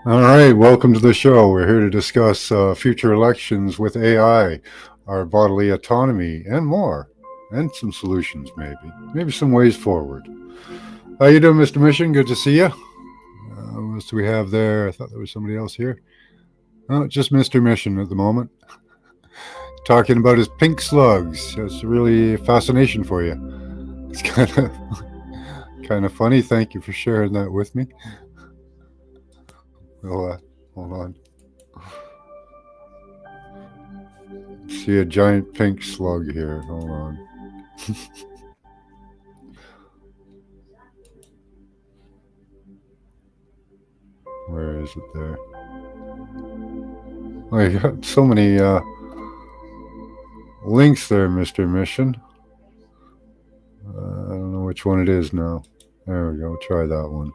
All right, welcome to the show. We're here to discuss future elections with AI, our bodily autonomy, and more, and some solutions, maybe some ways forward. How you doing, Mr. Mission? Good to see you. What else do we have there? I thought there was somebody else here. Oh, just Mr. Mission at the moment. Talking about his pink slugs. That's really a fascination for you. It's kind of funny. Thank you for sharing that with me. Well, hold on. See a giant pink slug here. Hold on. Where is it there? Oh, you got so many links there, Mr. Mission. I don't know which one it is now. There we go. Try that one.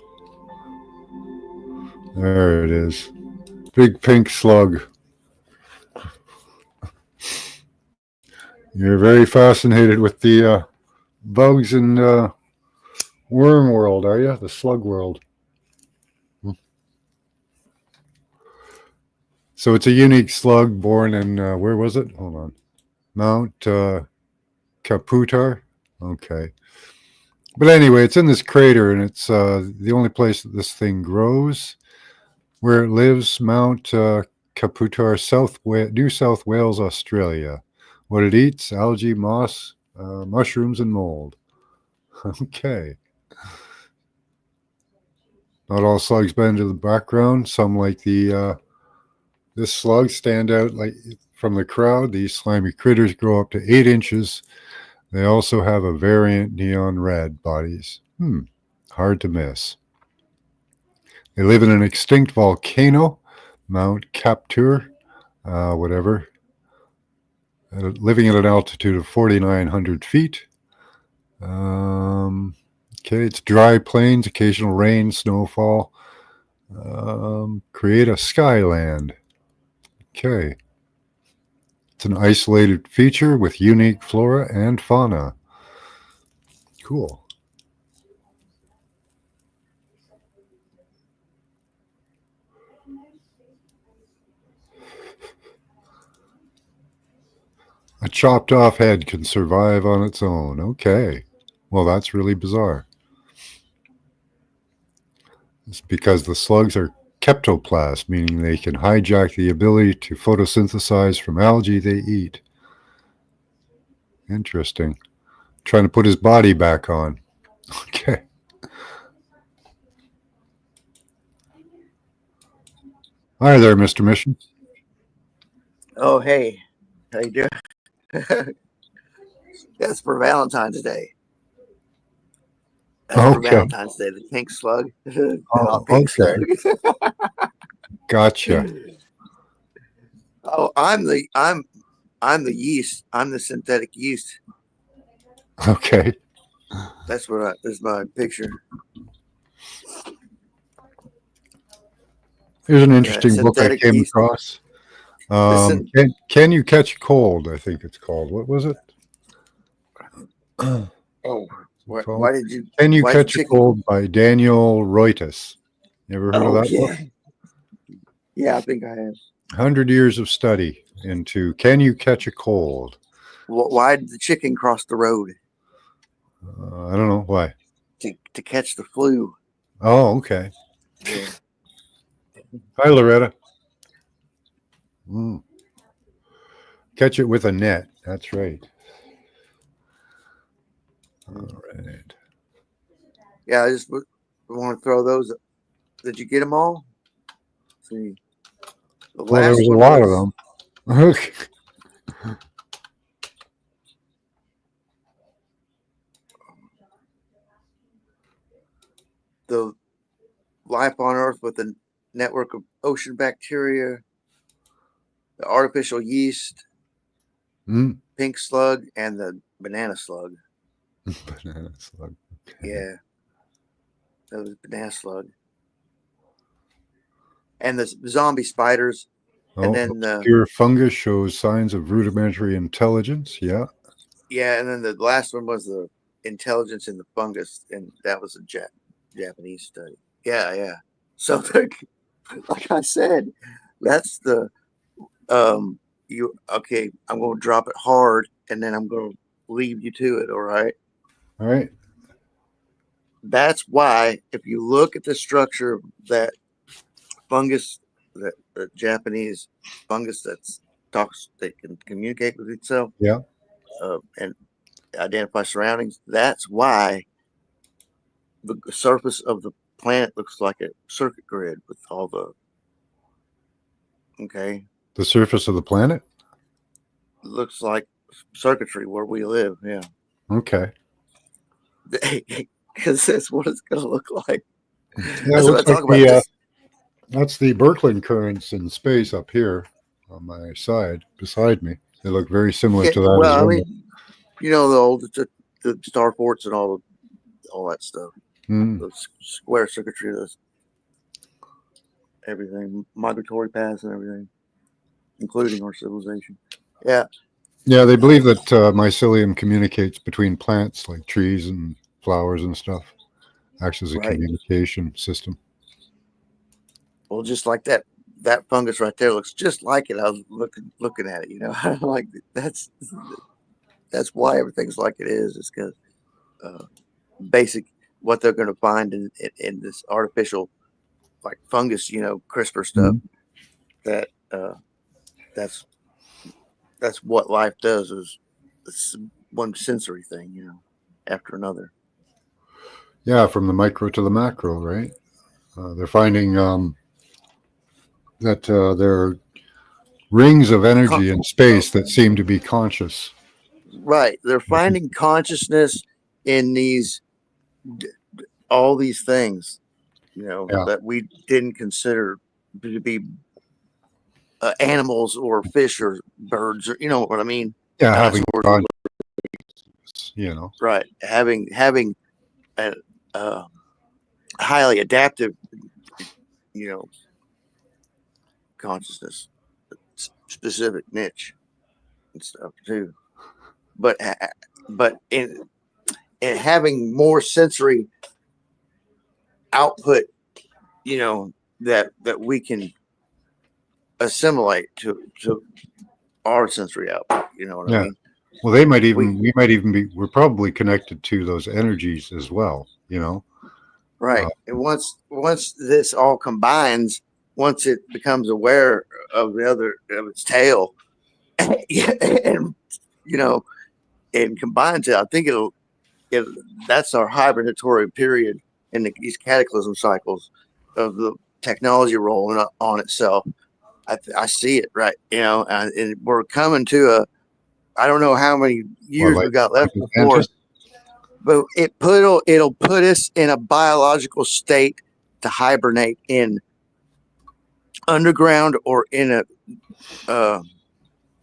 There it is. Big pink slug. You're very fascinated with the bugs and worm world, are you? The slug world. So it's a unique slug born in, where was it? Hold on. Mount Kaputar. Okay. But anyway, it's in this crater, and it's the only place that this thing grows. Where it lives, Mount Kaputar, New South Wales, Australia. What it eats, algae, moss, mushrooms, and mold. Okay. Not all slugs bend to the background. Some, like this slug, stand out like from the crowd. These slimy critters grow up to 8 inches. They also have a variant neon red bodies. Hard to miss. They live in an extinct volcano, Mount Kaptur, whatever, living at an altitude of 4,900 feet. Okay, it's dry plains, occasional rain, snowfall. Create a skyland. Okay. It's an isolated feature with unique flora and fauna. Cool. A chopped off head can survive on its own. Okay. Well, that's really bizarre. It's because the slugs are kleptoplasts, meaning they can hijack the ability to photosynthesize from algae they eat. Interesting. Trying to put his body back on. Okay. Hi there, Mr. Mission. Oh, hey. How you doing? That's for Valentine's Day. That's for Valentine's Day. The pink slug. Pink slug. Gotcha. Oh, I'm the yeast. I'm the synthetic yeast. Okay. That's my picture. Here's an interesting book I came across. Can You Catch a Cold? I think it's called. What was it? Oh, why did you? Can You Catch a Cold by Daniel Reuters. You ever heard of that book? Yeah, I think I have. 100 years of study into Can You Catch a Cold? Why did the chicken cross the road? I don't know. Why? To catch the flu. Oh, okay. Yeah. Hi, Loretta. Mm. Catch it with a net. That's right. All right. Yeah, I just want to throw those. Did you get them all? See, the Well, there last was a one lot of was them. Okay. the life on Earth with a network of ocean bacteria, the artificial yeast, Mm. pink slug, and the banana slug. Banana slug. Okay. Yeah, that was banana slug. And the zombie spiders, and Oh, then obscure fungus shows signs of rudimentary intelligence. Yeah. and then the last one was the intelligence in the fungus, and that was a Japanese study. Yeah, yeah. So, like I said, that's the you okay. I'm going to drop it hard, and then I'm going to leave you to it. All right. All right. That's why, if you look at the structure of that fungus, that the Japanese fungus that can communicate with itself, Yeah. and identify surroundings. That's why the surface of the planet looks like a circuit grid with all the okay. The surface of the planet. Looks like circuitry where we live. Yeah, Okay. because that's what it's going to look like. Yeah, it That's what I looks like talk about. This that's the Birkeland currents in space up here on my side, beside me. They look very similar yeah. to that as Well, I well. mean, you know, the star ports and all that stuff. Mm. The square circuitry, everything, migratory paths and everything, including our civilization. Yeah, Yeah, they believe that mycelium communicates between plants like trees and flowers and stuff. Acts as a right. communication system. Well, just like that fungus right there looks just like it. I was looking at it. You know, I'm like that's why everything's like it is. It's because uh, basic what they're going to find in this artificial like fungus, you know, CRISPR stuff. Mhm. That that's that's what life does. Is it's one sensory thing, you know, after another. Yeah, from the micro to the macro, right? They're finding that there are rings of Con- energy in space that seem to be conscious. right, they're finding consciousness in all these things, you know, Yeah, that we didn't consider to be animals or fish or birds or you know what I mean. yeah, having Dinosaurs, consciousness, you know. right? Having a highly adaptive, you know, consciousness, specific niche and stuff too. But but in having more sensory output, you know, that we can assimilate to our sensory output. You know what I Yeah. mean? Well, We we might even be, we're probably connected to those energies as well, you know. right. And once this all combines, once it becomes aware of the other of its tail, yeah, and you know, and combines it, I think it that's our hibernatory period in these cataclysm cycles of the technology rolling up on itself. I see it right, you know, and we're coming to a. I don't know how many What, years we got like left before, Atlantis? but it'll put us in a biological state to hibernate in underground or in a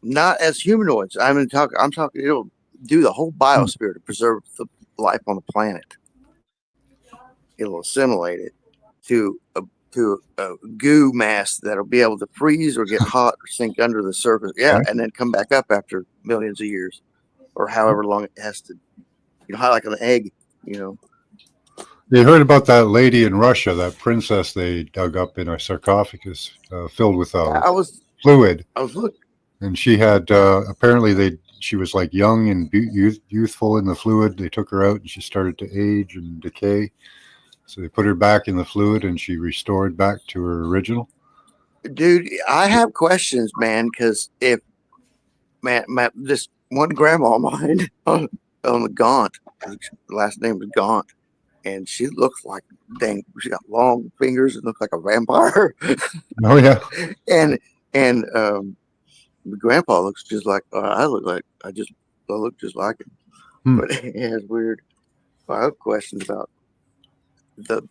not as humanoids. I'm talking. It'll do the whole Hmm. biosphere to preserve the life on the planet. It'll assimilate it to a goo mass that'll be able to freeze or get hot or sink under the surface. Yeah, Okay. and then come back up after millions of years or however long it has to. You know, how like an egg. You know. You heard about that lady in Russia, that princess they dug up in a sarcophagus filled with Yeah, fluid, I was look. and she had apparently she was like young and youthful in the fluid. They took her out, and she started to age and decay. So they put her back in the fluid, and she restored back to her original. dude, I have questions, man. Because if this one grandma of mine on the Gaunt, her last name was Gaunt, and she looks like dang. She got long fingers and looks like a vampire, Oh yeah. and my grandpa looks just like I look just like him. Hmm. But it's weird. I have questions about the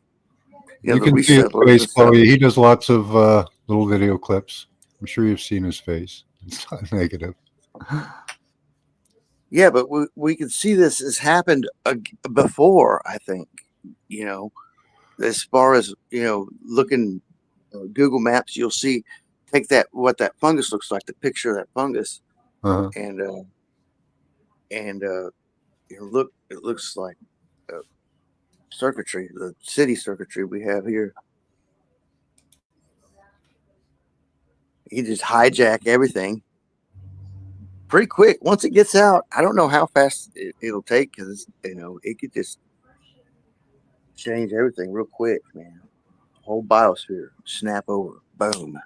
You the can see his resettlers face, and stuff. Chloe. He does lots of little video clips. I'm sure you've seen his face. It's not negative. Yeah, but we can see this has happened before. I think you know as far as looking Google Maps, you'll see take that what that fungus looks like, the picture of that fungus, Uh-huh. and look, it looks like uh, circuitry, the city circuitry we have here. You just hijack everything pretty quick. Once it gets out, I don't know how fast it'll take because it could just change everything real quick, man. Whole biosphere snap over, boom.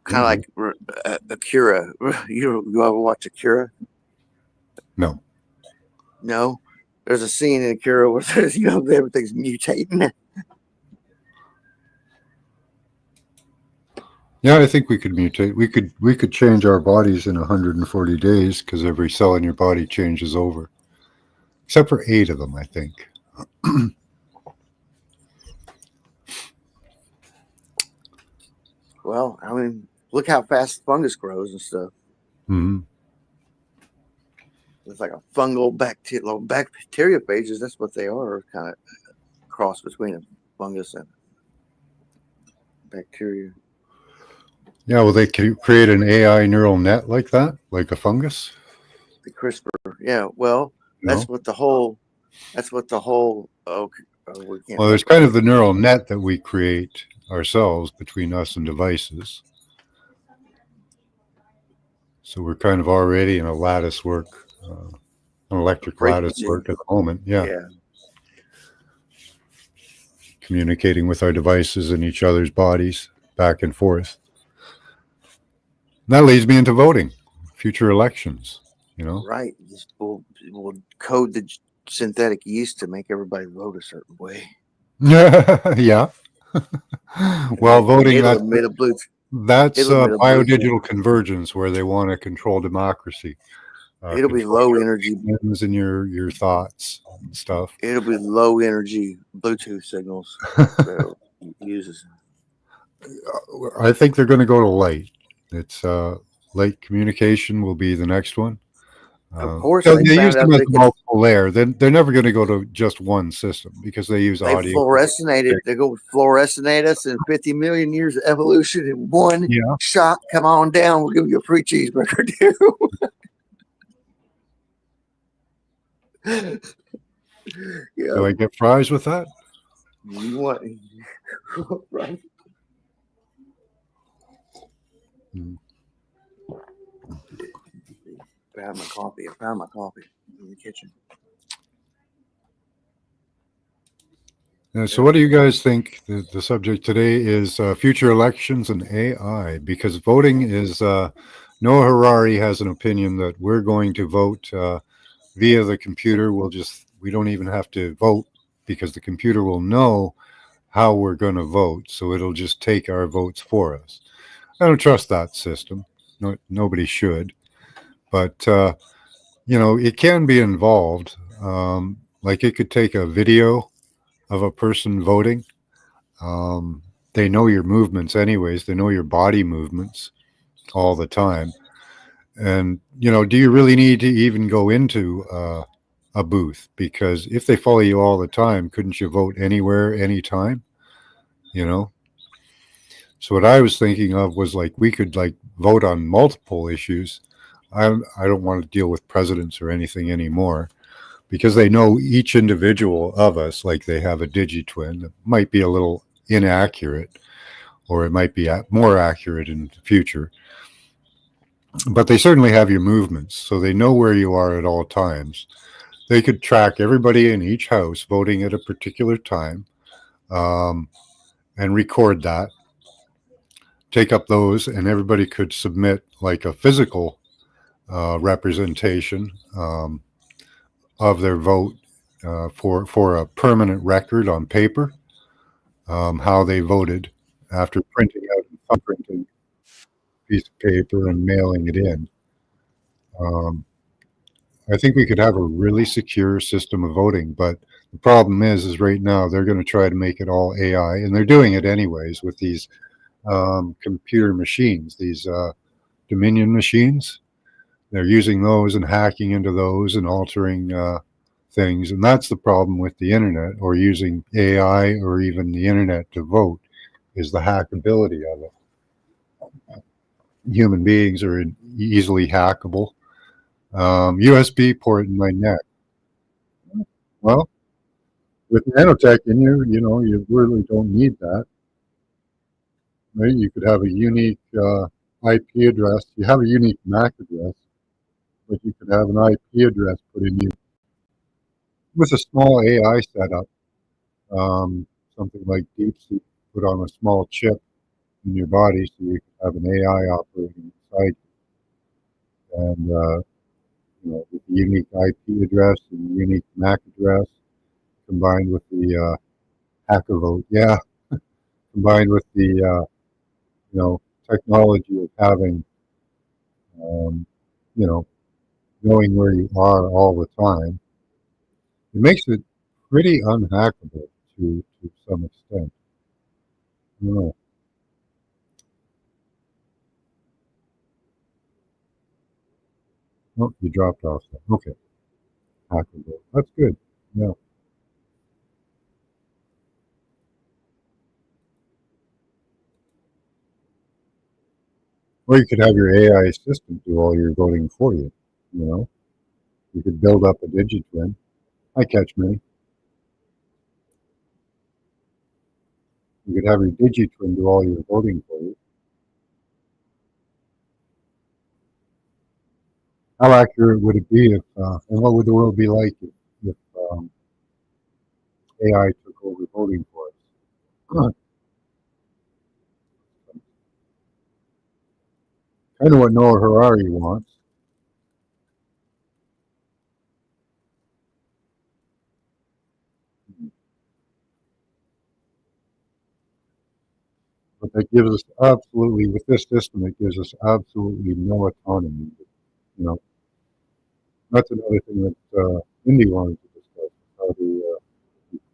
Kind of like Akira. You ever watch Akira? No. No. There's a scene in Akira where there's, everything's mutating. Yeah, I think we could mutate. We could change our bodies in 140 days because every cell in your body changes over, except for 8 of them, I think. Well, I mean, look how fast fungus grows and stuff. Hmm. It's like a fungal bacteriophages. That's what they are, kind of cross between a fungus and bacteria. Yeah, well, they could create an AI neural net like that, like a fungus. The CRISPR. Yeah. Well, No. That's what the whole. We can't Well, talk there's about kind of that. the neural net that we create ourselves between us and devices. So we're kind of already in a lattice work, an A electric lattice frequency. work at the moment. Yeah, Yeah. communicating with our devices and each other's bodies back and forth. And that leads me into voting, future elections. You know. Right. We'll code the synthetic yeast to make everybody vote a certain way. Yeah. Well, And voting it'll that's emit a blue. that's It'll emit a Bluetooth. biodigital convergence where they want to control democracy, It'll be control low your energy. opinions and your thoughts and stuff. It'll be low energy Bluetooth signals that it uses. I think they're going to go to light. It's light communication will be the next one. Of course, So they they use found them out as they a could. multiple layer. They're never going to go to just one system because they use They audio. fluorescinated. They're going to fluorescinate us in 50 million years of evolution in one Yeah. shot. Come on down. We'll give you a free cheeseburger, dude. Yeah. Do I get fries with that? You want right? Mm. Found my coffee. I found my coffee in the kitchen. Yeah, so, what do you guys think? The subject today is future elections and AI because voting is. Noah Harari has an opinion that we're going to vote via the computer. We don't even have to vote because the computer will know how we're going to vote. So it'll just take our votes for us. I don't trust that system. No, nobody should. But, it can be involved. Like it could take a video of a person voting. Um, they know your movements, anyways. They know your body movements all the time. And, do you really need to even go into a booth? Because if they follow you all the time, couldn't you vote anywhere, anytime? You know? So what I was thinking of was like we could like vote on multiple issues. I don't want to deal with presidents or anything anymore because they know each individual of us like they have a digitwin that might be a little inaccurate or it might be more accurate in the future. But they certainly have your movements, so they know where you are at all times. They could track everybody in each house voting at a particular time, and record that. take up those, and everybody could submit like a physical representation of their vote for a permanent record on paper, how they voted after printing out and thumbprinting a piece of paper and mailing it in. Um, I think we could have a really secure system of voting, but the problem is right now they're going to try to make it all AI, and they're doing it anyways with these computer machines, these Dominion machines. They're using those and hacking into those and altering things, and that's the problem with the internet or using AI or even the internet to vote is the hackability of it. Human beings are easily hackable. USB port in my neck. Well, with nanotech in you, you really don't need that. Right? You could have a unique IP address. You have a unique MAC address, but you could have an IP address put in you with a small AI setup, something like DeepSeek put on a small chip in your body, so you could have an AI operating inside you. And with the unique IP address and the unique MAC address, combined with the hacker vote, yeah, combined with the technology of having, um, you know, knowing where you are all the time, it makes it pretty unhackable to some extent. I don't know. Oh, you dropped off there. Okay, hackable. That's good. Yeah. Or you could have your AI assistant do all your voting for you. You know, you could build up a digitwin. I catch many. You could have your digitwin do all your voting for you. How accurate would it be and what would the world be like if AI took over voting for us? Kind of what Noah Harari wants, but that gives us absolutely, with this system, it gives us absolutely no autonomy. You know, that's another thing that Indy wanted to discuss, how to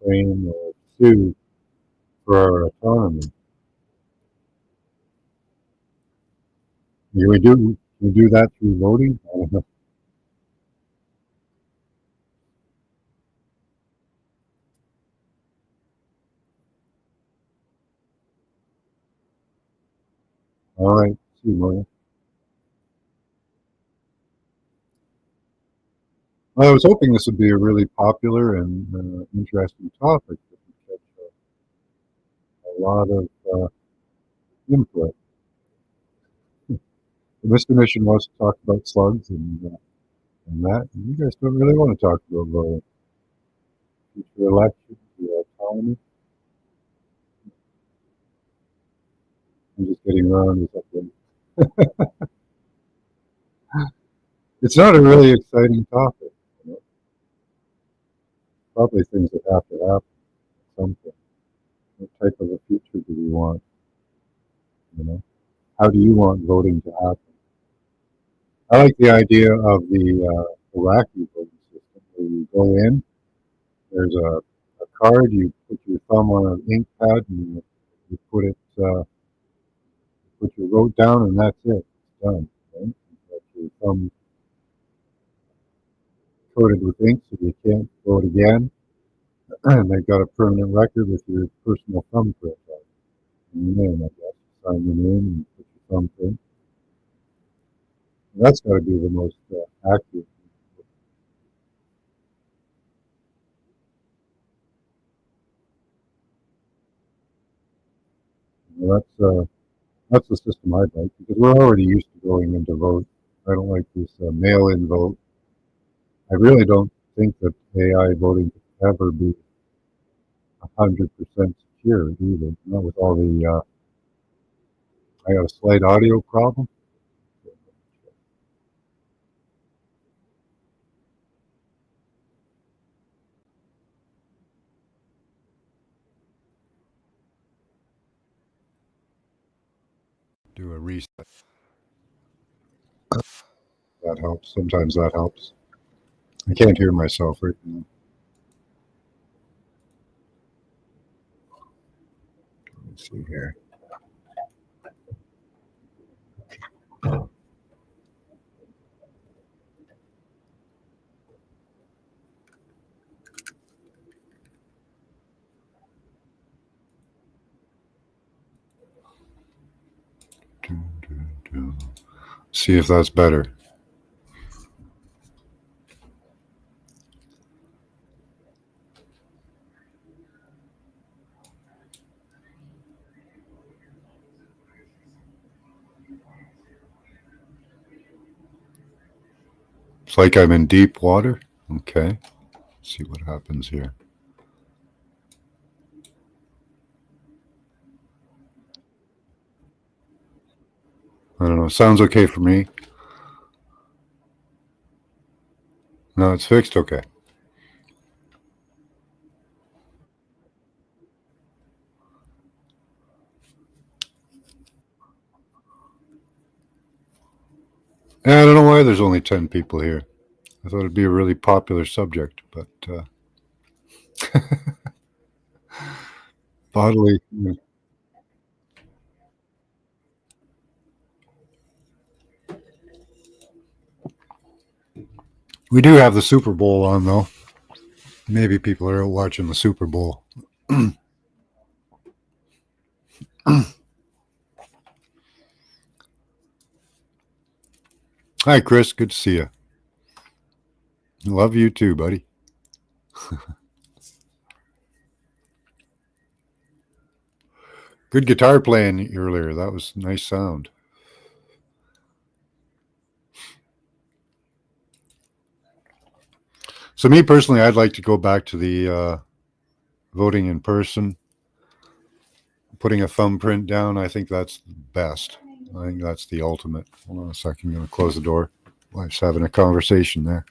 claim or sue for our autonomy. Can we do that through voting? I don't know. All right, see you, Maria. Well, I was hoping this would be a really popular and interesting topic that would catch a lot of input. The Mr. Mission was to talk about slugs and that. And you guys don't really want to talk about future elections, the autonomy. I'm just getting around with something. It's not a really exciting topic. You know? Probably things that have to happen at some point. What type of a future do we want? You know, how do you want voting to happen? I like the idea of the Iraqi voting system where you go in, there's a card, you put your thumb on an ink pad, and you put your vote down, and that's it. It's done. Right? You got your thumb coated with ink so you can't vote again. And they've got a permanent record with your personal thumbprint on it. And your name, I guess. Sign your name and put your thumbprint. And that's got to be the most accurate. That's the system I'd like because we're already used to going in to vote. I don't like this mail-in vote. I really don't think that AI voting could ever be 100% secure either. Not with all the I got a slight audio problem. Do a reset. That helps. Sometimes that helps. I can't hear myself right now. Let's see here. See if that's better. It's like I'm in deep water. Okay. Let's see what happens here. I don't know. Sounds okay for me. No, it's fixed. Okay. Yeah, I don't know why there's only 10 people here. I thought it'd be a really popular subject, but bodily. We do have the Super Bowl on, though. Maybe people are out watching the Super Bowl. Hi, Chris. Good to see you. Love you too, buddy. Good guitar playing earlier. That was nice sound. So, me personally, I'd like to go back to the voting in person, putting a thumbprint down. I think that's the best. I think that's the ultimate. Hold on a second. I'm going to close the door. Wife's having a conversation there.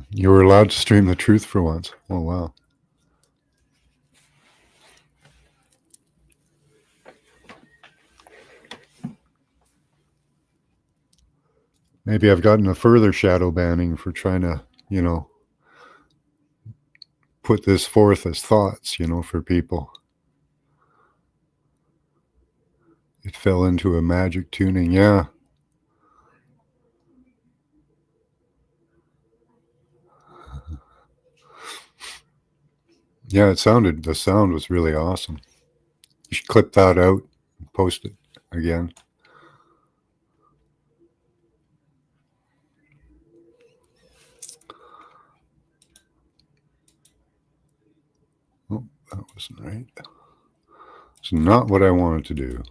You were allowed to stream the truth for once. Oh, wow. Maybe I've gotten a further shadow banning for trying to, put this forth as thoughts, for people. It fell into a magic tuning. Yeah. Yeah, the sound was really awesome. You should clip that out and post it again. Oh, that wasn't right. It's not what I wanted to do.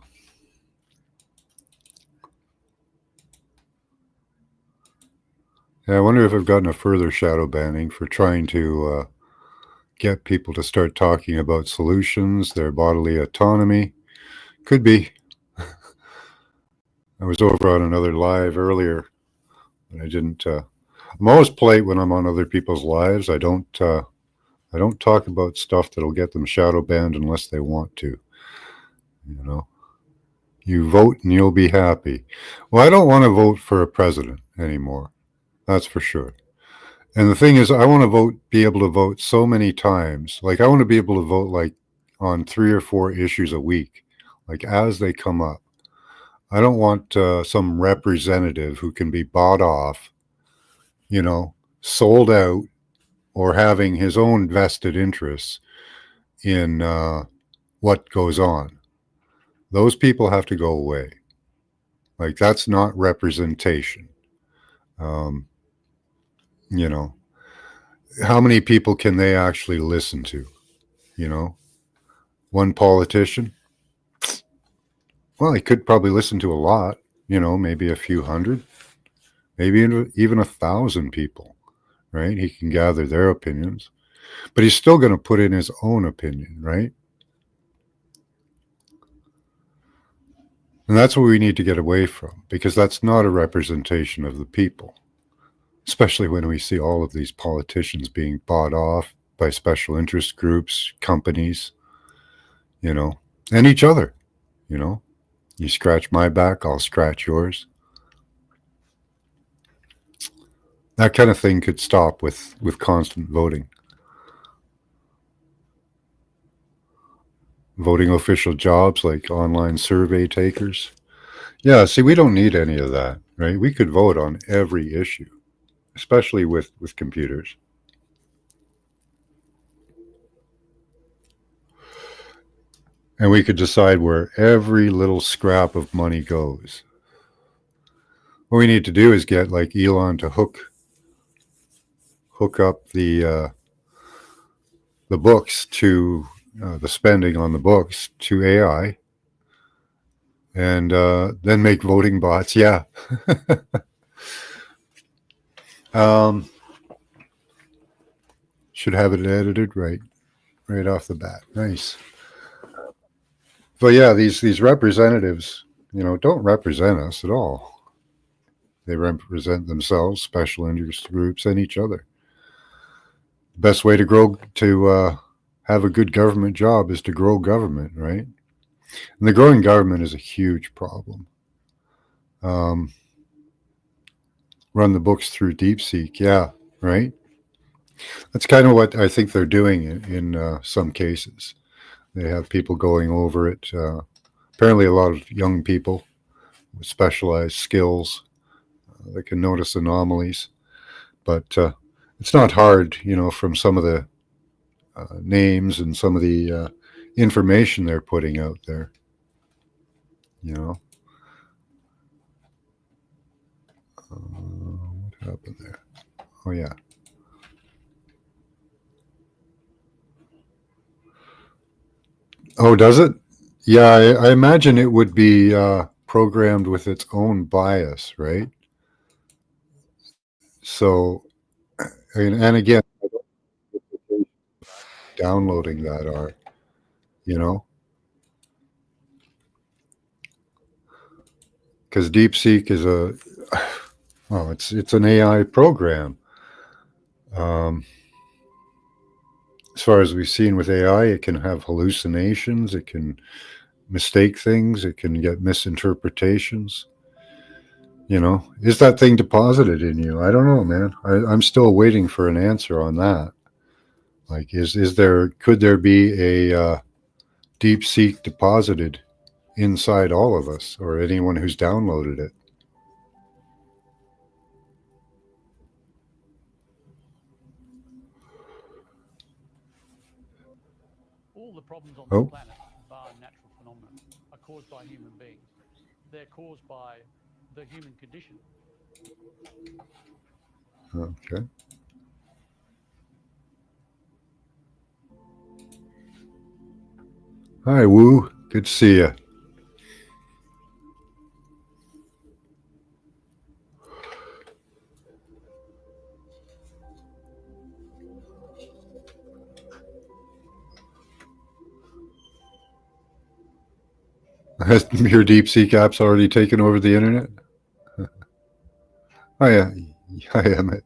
Yeah, I wonder if I've gotten a further shadow banning for trying to get people to start talking about solutions, their bodily autonomy. Could be. I was over on another live earlier, and I didn't. I'm always polite when I'm on other people's lives. I don't. I don't talk about stuff that'll get them shadow banned unless they want to. You know, you vote and you'll be happy. Well, I don't want to vote for a president anymore. That's for sure. And the thing is, I want to be able to vote so many times. Like, I want to be able to vote like on 3 or 4 issues a week, like as they come up. I don't want some representative who can be bought off, sold out, or having his own vested interests in what goes on. Those people have to go away. Like, that's not representation. Um, you know, how many people can they actually listen to? You know, one politician. Well, he could probably listen to a lot. You know, maybe a few hundred, maybe even 1,000 people. Right? He can gather their opinions, but he's still going to put in his own opinion, right? And that's what we need to get away from, because that's not a representation of the people, especially when we see all of these politicians being bought off by special interest groups, companies, you know, and each other, you know. You scratch my back, I'll scratch yours. That kind of thing could stop with constant voting. Voting official jobs like online survey takers. Yeah, see, we don't need any of that, right? We could vote on every issue, especially with computers. And we could decide where every little scrap of money goes. What we need to do is get like Elon to hook up the books to the spending on the books to AI, and then make voting bots. Yeah. um, should have it edited right off the bat. Nice. But yeah, these representatives, you know, don't represent us at all. They represent themselves, special interest groups, and each other. The best way to grow to have a good government job is to grow government, right? And the growing government is a huge problem. Um, Run the books through DeepSeek, yeah, right. That's kind of what I think they're doing in some cases. They have people going over it. Apparently, a lot of young people with specialized skills that can notice anomalies, but it's not hard, you know, from some of the names and some of the information they're putting out there. You know, what happened there? Oh yeah. Oh, does it? Yeah, I imagine it would be programmed with its own bias, right? So, and again, downloading that are, you know, because DeepSeek is a, oh, it's an AI program. Um, as far as we've seen with AI, it can have hallucinations, it can mistake things, it can get misinterpretations. You know, is that thing deposited in you? I don't know, man. I'm still waiting for an answer on that. Like, is there could there be a deep seek deposited inside all of us or anyone who's downloaded it? All the problems on the Oh, planet, bar natural phenomena, are caused by human beings. They're caused by the human condition. okay. Hi, Woo. Good to see you. Has your DeepSeek app's already taken over the internet? Oh yeah, I am it.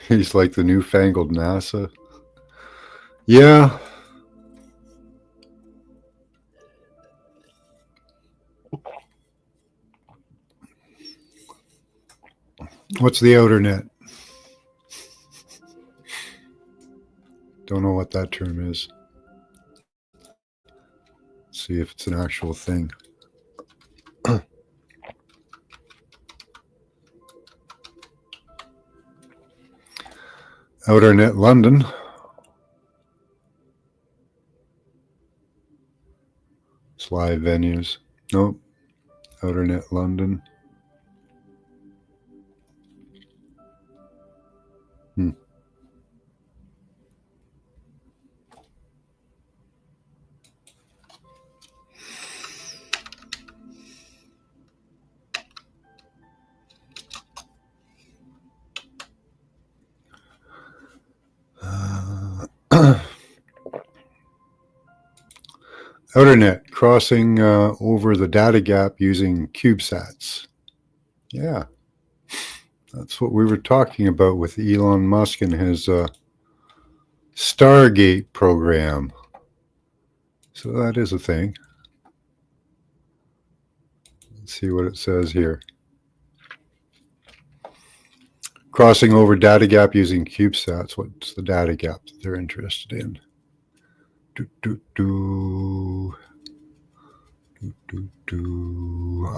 He's like the newfangled NASA. Yeah. What's the outer net? Don't know what that term is. See if it's an actual thing. Outer net London. It's live venues. Nope. Outernet London. Hmm. Outernet crossing over the data gap using CubeSats. Yeah, that's what we were talking about with Elon Musk and his Stargate program. So that is a thing. Let's see what it says here. Crossing over data gap using CubeSats. What's the data gap that they're interested in?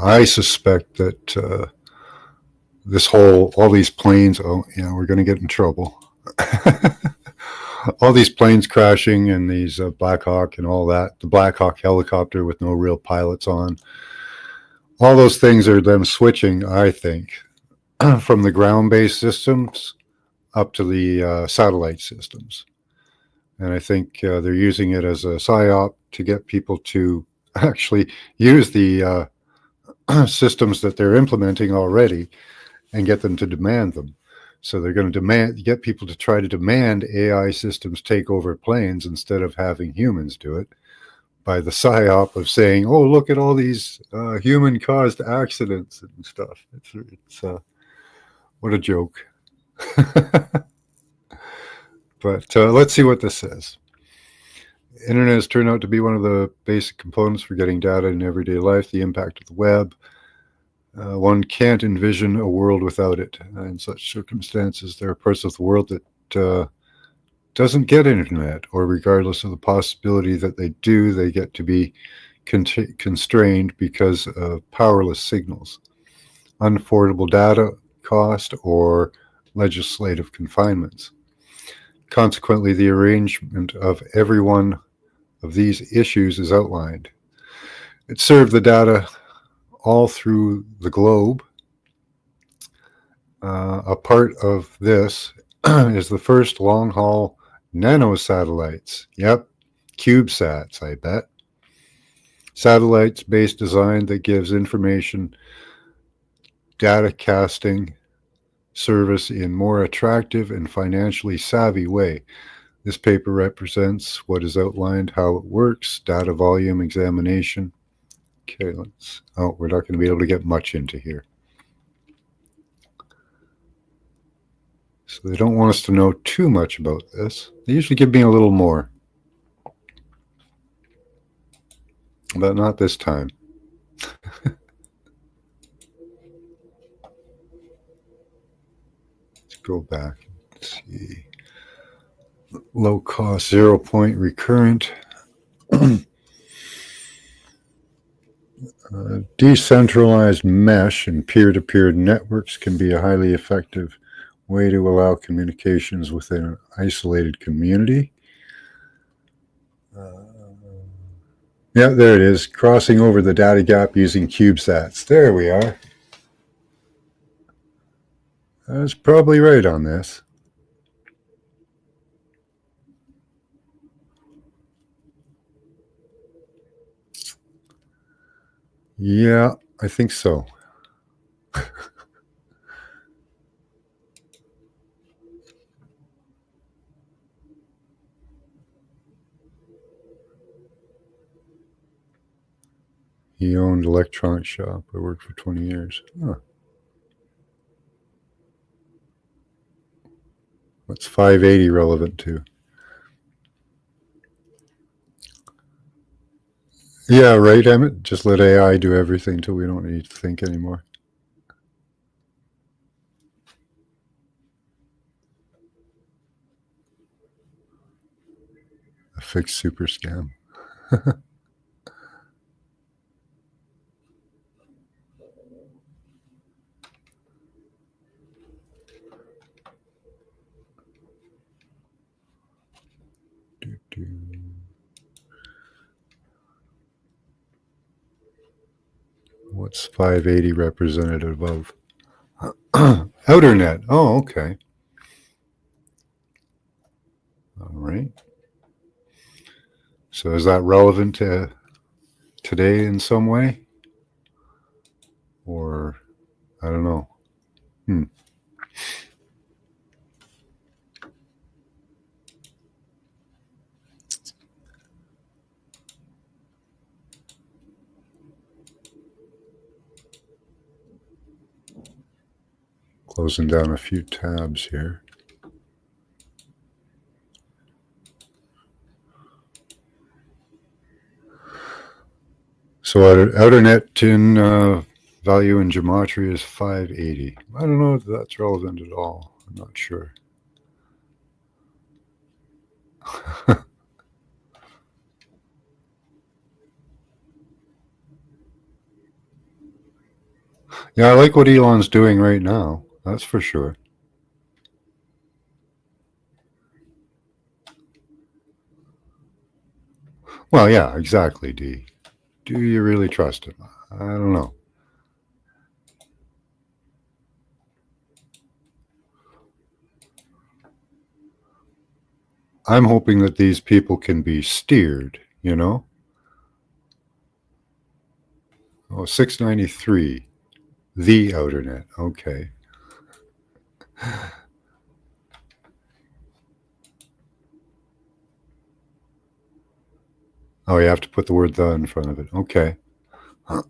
I suspect that all these planes, oh, yeah, we're going to get in trouble. All these planes crashing and these Black Hawk and all that, the Black Hawk helicopter with no real pilots on, all those things are them switching, I think, from the ground-based systems up to the satellite systems. And I think they're using it as a psyop to get people to actually use the systems that they're implementing already and get them to demand them. So they're going to get people to try to demand AI systems take over planes instead of having humans do it, by the psyop of saying, "Oh, look at all these human-caused accidents and stuff." It's what a joke. But let's see what this says. Internet has turned out to be one of the basic components for getting data in everyday life. The impact of the web. One can't envision a world without it. In such circumstances, there are parts of the world that doesn't get internet, or regardless of the possibility that they do, they get to be constrained because of powerless signals, unaffordable data cost, or legislative confinements. Consequently, the arrangement of every one of these issues is outlined. It served the data all through the globe. A part of this is the first long-haul nanosatellites. Yep, CubeSats, I bet. Satellites-based design that gives information data casting service in more attractive and financially savvy way. This paper represents what is outlined, how it works, data volume examination. Okay, we're not going to be able to get much into here. So they don't want us to know too much about this. They usually give me a little more, but not this time. Let's go back and see. Low cost, 0-point recurrent. Decentralized mesh and peer-to-peer networks can be a highly effective way to allow communications within an isolated community. Yeah, there it is. Crossing over the data gap using CubeSats. There we are. I was probably right on this. Yeah, I think so. He owned an electronics shop. I worked for 20 years. Huh. What's 580 relevant to? Yeah, right, Emmett. Just let AI do everything until we don't need to think anymore. A fixed super scam. What's 580 representative of? Outer net. Oh, okay. All right. So is that relevant to today in some way? Or I don't know. Closing down a few tabs here. So outer net in value in gematria is 580. I don't know if that's relevant at all. I'm not sure. Yeah, I like what Elon's doing right now. That's for sure. Well, yeah, exactly, D. Do you really trust him? I don't know. I'm hoping that these people can be steered, you know? Oh, 693. The outer net. Okay. Oh, you have to put the word the in front of it. Okay.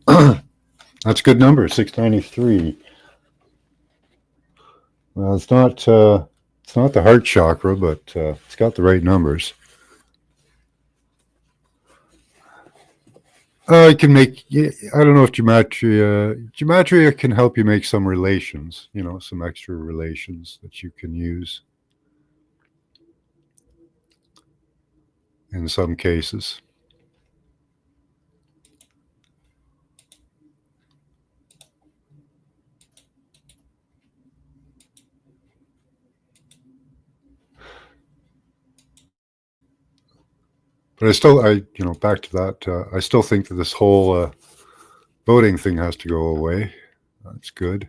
That's a good number, 693. Well, it's not the heart chakra, but it's got the right numbers. It can make. I don't know if gematria can help you make some relations. You know, some extra relations that you can use in some cases. But back to that. I still think that this whole voting thing has to go away. That's good.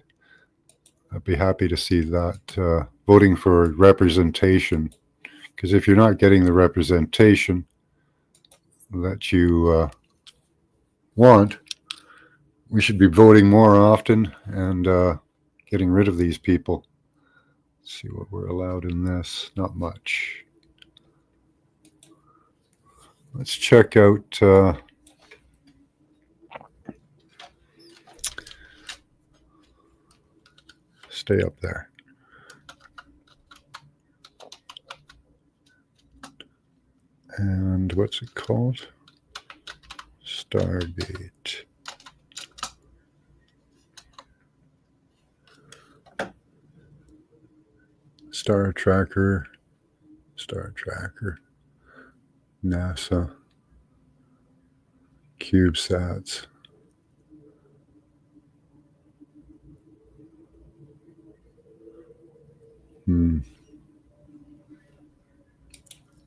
I'd be happy to see that voting for representation, because if you're not getting the representation that you want, we should be voting more often and getting rid of these people. Let's see what we're allowed in this. Not much. Let's check out. Stay up there. And what's it called? Stardate. Star Tracker. NASA. CubeSats.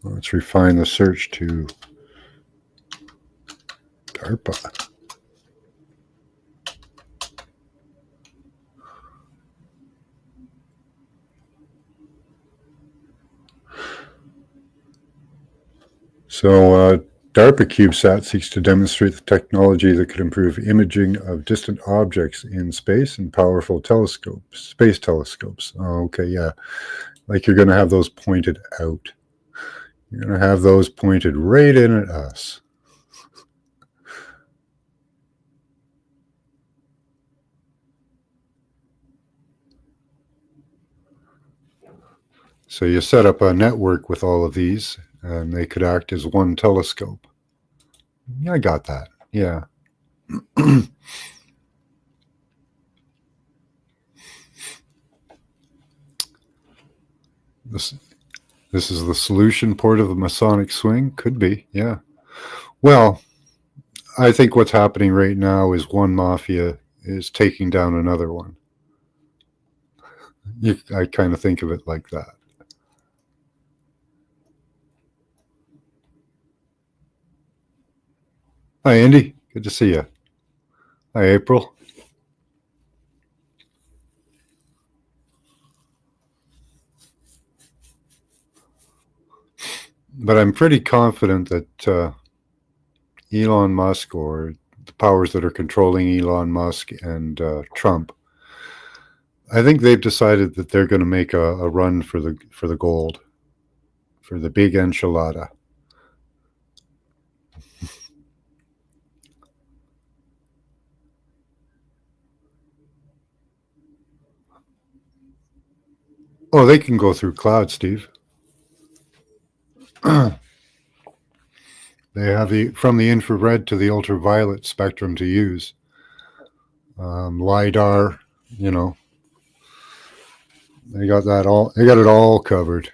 Let's refine the search to DARPA. So, DARPA CubeSat seeks to demonstrate the technology that could improve imaging of distant objects in space and powerful space telescopes. Oh, okay, yeah. Like you're going to have those pointed out. You're going to have those pointed right in at us. So you set up a network with all of these, and they could act as one telescope. Yeah, I got that. Yeah. This is the solution port of the Masonic swing? Could be, yeah. Well, I think what's happening right now is one mafia is taking down another one. I kind of think of it like that. Hi, Andy. Good to see you. Hi, April. But I'm pretty confident that Elon Musk, or the powers that are controlling Elon Musk and Trump, I think they've decided that they're going to make a run for the gold, for the big enchilada. Oh, they can go through cloud, Steve. They have from the infrared to the ultraviolet spectrum to use. LiDAR, you know, they got that all. They got it all covered.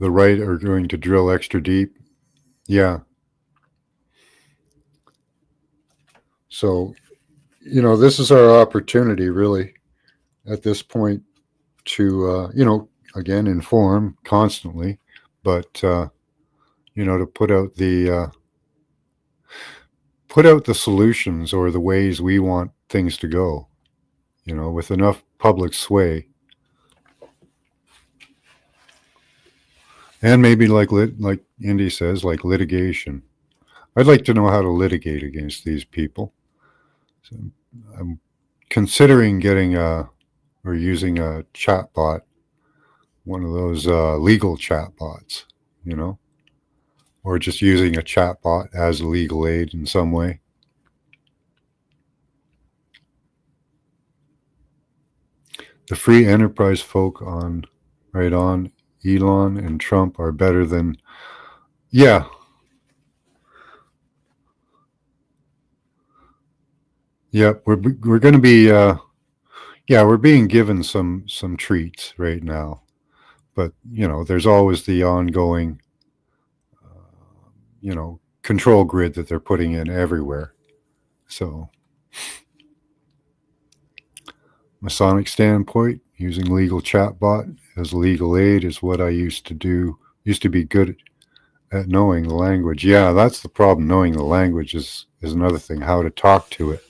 The right are going to drill extra deep. Yeah. So, this is our opportunity, really, at this point to, again, inform constantly, but, to put out the solutions or the ways we want things to go, with enough public sway. And maybe like Indy says, like litigation. I'd like to know how to litigate against these people. So I'm considering getting or using a chat bot, one of those legal chat bots, or just using a chat bot as a legal aid in some way. The free enterprise folk on Elon and Trump are better than, yeah. Yep, we're going to be, we're being given some treats right now, but there's always the ongoing, control grid that they're putting in everywhere. So, Masonic standpoint, using legal chatbot as legal aid is what I used to do. Used to be good at knowing the language. Yeah, that's the problem. Knowing the language is another thing. How to talk to it.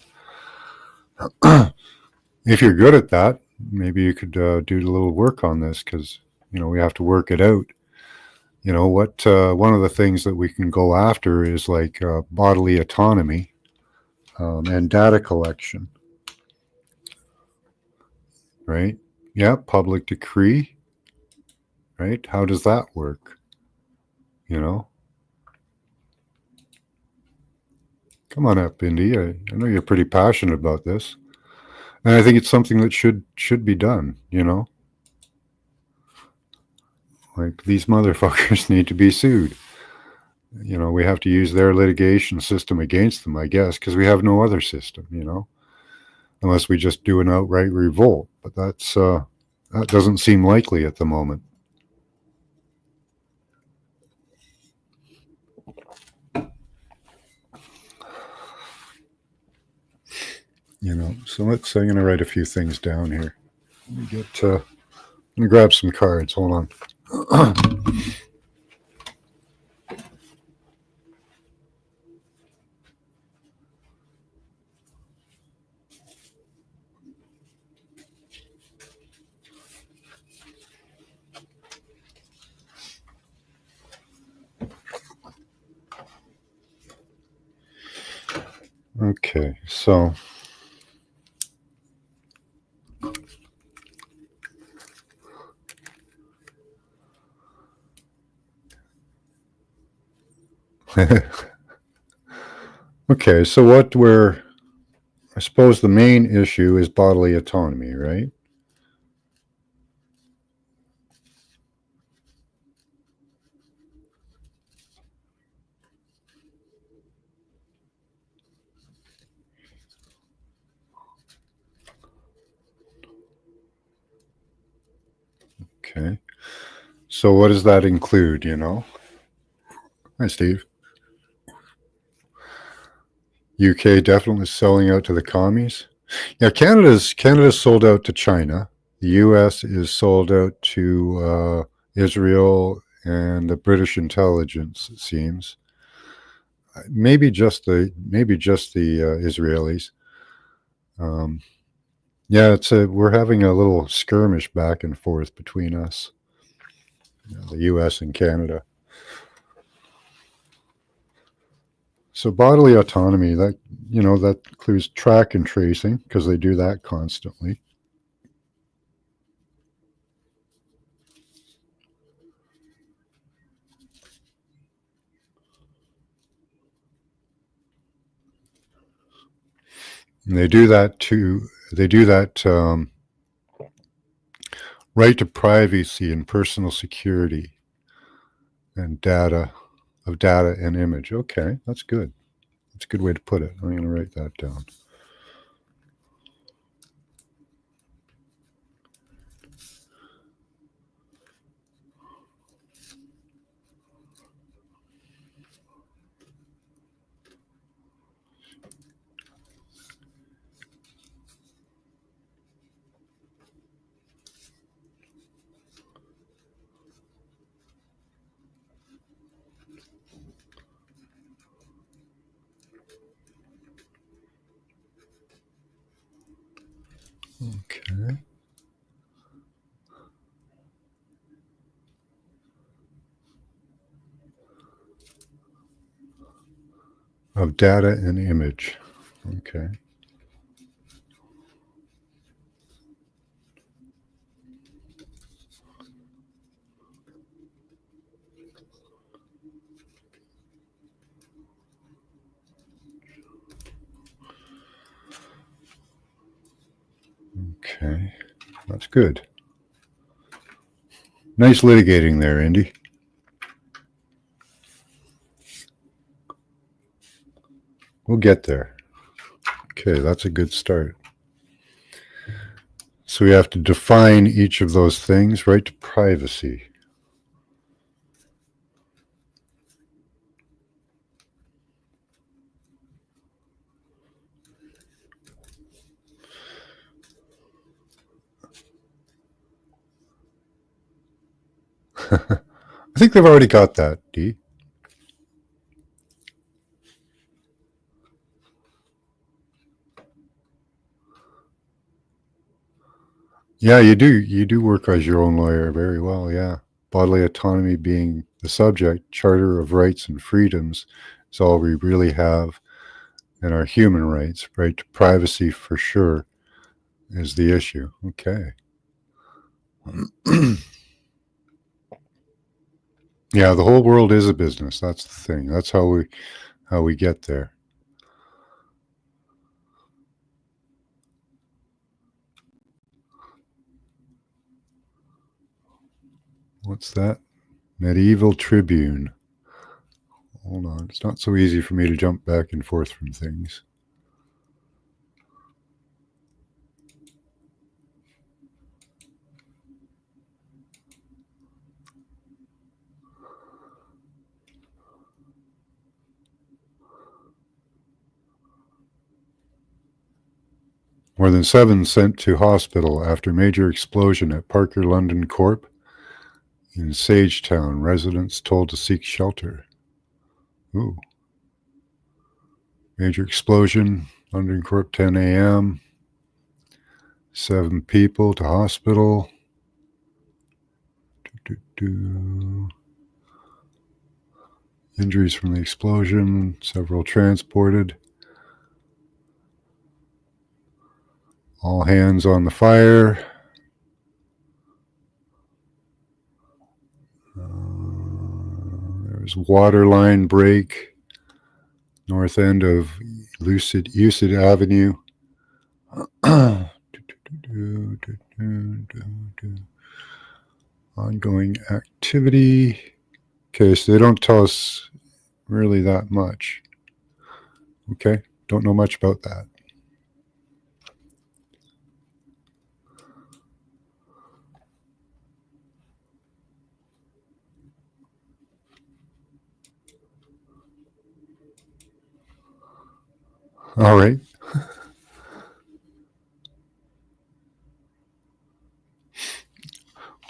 If you're good at that, maybe you could do a little work on this, because we have to work it out. What one of the things that we can go after is like bodily autonomy and data collection. Right? Yeah, public decree. Right? How does that work? Come on up, Indy. I know you're pretty passionate about this, and I think it's something that should be done. Like, these motherfuckers need to be sued. We have to use their litigation system against them, I guess, because we have no other system. Unless we just do an outright revolt, but that doesn't seem likely at the moment. So I'm going to write a few things down here. Let me I'm going to grab some cards. Hold on. Okay, so okay, so I suppose the main issue is bodily autonomy, right? Okay. So what does that include, Hi, Steve. UK definitely selling out to the commies. Yeah, Canada's sold out to China. The U.S. is sold out to Israel and the British intelligence. It seems maybe just the Israelis. Um, yeah, we're having a little skirmish back and forth between us, the U.S. and Canada. So bodily autonomy, that includes track and tracing because they do that constantly. And they do that too. They do that right to privacy and personal security and data and image. Okay, that's good. That's a good way to put it. I'm going to write that down. Okay. Of data and image. Okay. Okay. That's good. Nice litigating there, Indy. We'll get there. Okay, that's a good start. So we have to define each of those things, right to privacy. I think they've already got that, Dee. Yeah, you do. You do work as your own lawyer very well, yeah. Bodily autonomy being the subject, Charter of Rights and Freedoms is all we really have. And our human rights, right to privacy for sure, is the issue. Okay. Yeah, the whole world is a business. That's the thing. That's how we get there. What's that? Medieval Tribune. Hold on. It's not so easy for me to jump back and forth from things. More than 7 sent to hospital after major explosion at Parker London Corp in Sagetown. Residents told to seek shelter. Ooh. Major explosion, London Corp, 10 a.m. 7 people to hospital. Injuries from the explosion, several transported. All hands on the fire. There's water line break, north end of Lucid Avenue. Ongoing activity. Okay, so they don't tell us really that much. Okay, don't know much about that. All right.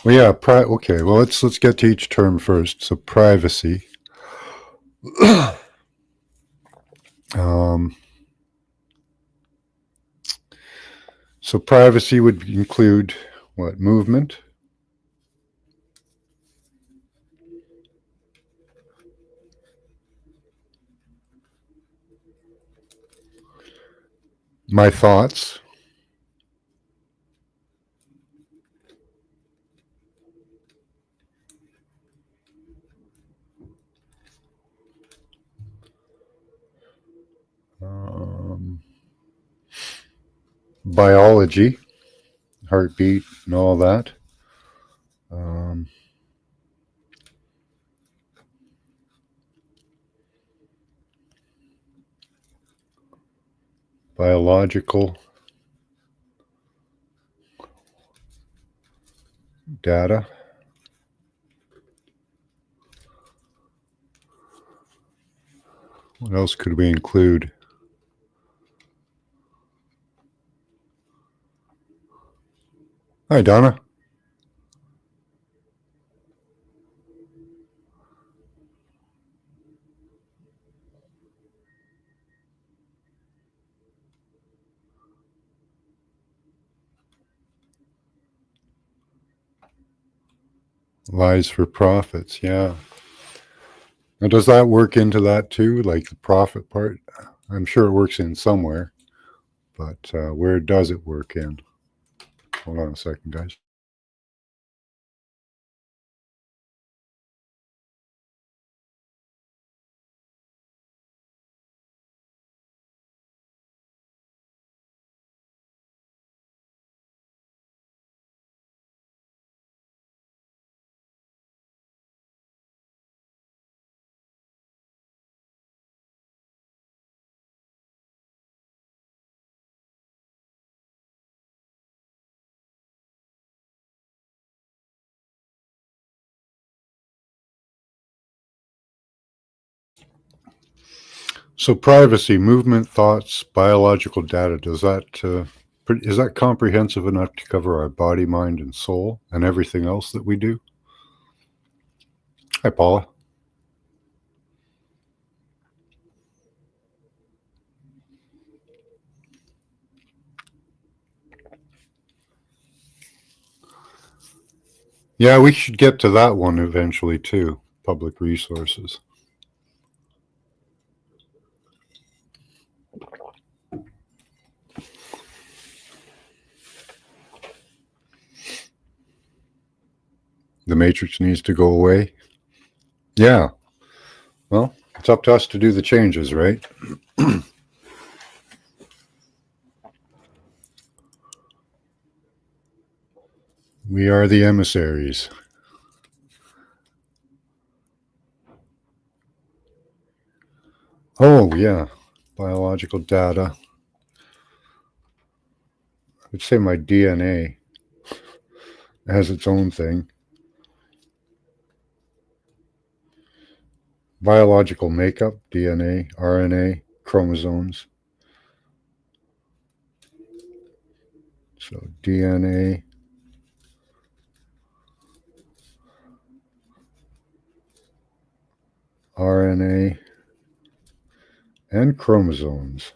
Well, yeah. Okay. Well, let's get to each term first. So privacy. um, so privacy would include what? Movement, my thoughts, um, biology, heartbeat, and all that. Um, biological data. What else could we include? Hi, Donna. Lies for profits. Yeah. Now, does that work into that too? Like the profit part? I'm sure it works in somewhere, but where does it work in? Hold on a second, guys. So privacy, movement, thoughts, biological data. Is that comprehensive enough to cover our body, mind, and soul, and everything else that we do? Hi, Paula. Yeah, we should get to that one eventually too. Public resources. The matrix needs to go away. Yeah. Well, it's up to us to do the changes, right? We are the emissaries. Oh, yeah. Biological data. I'd say my DNA has its own thing. Biological makeup, DNA, RNA, chromosomes. So DNA, RNA, and chromosomes.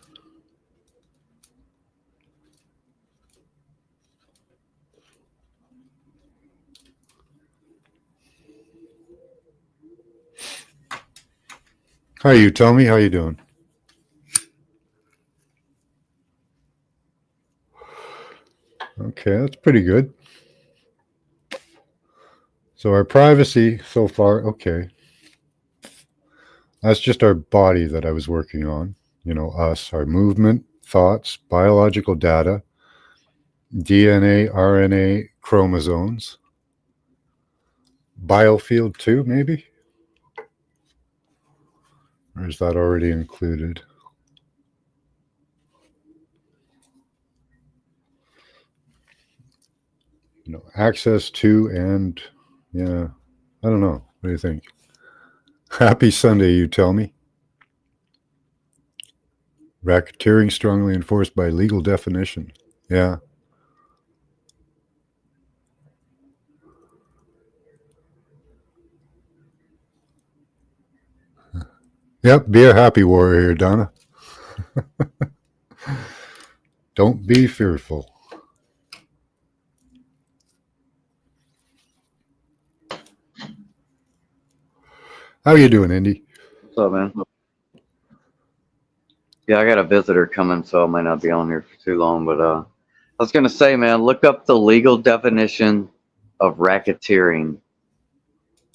Hi, you tell me how you doing? Okay, that's pretty good. So our privacy so far, okay. That's just our body that I was working on. You know, us, our movement, thoughts, biological data, DNA, RNA, chromosomes, biofield too, maybe? Or is that already included? You know, access to and yeah, I don't know. What do you think? Happy Sunday, you tell me. Racketeering strongly enforced by legal definition. Yeah. Yep, be a happy warrior, Donna. Don't be fearful. How you doing, Indy? What's up, man? Yeah, I got a visitor coming, so I might not be on here for too long. But I was gonna say, man, look up the legal definition of racketeering,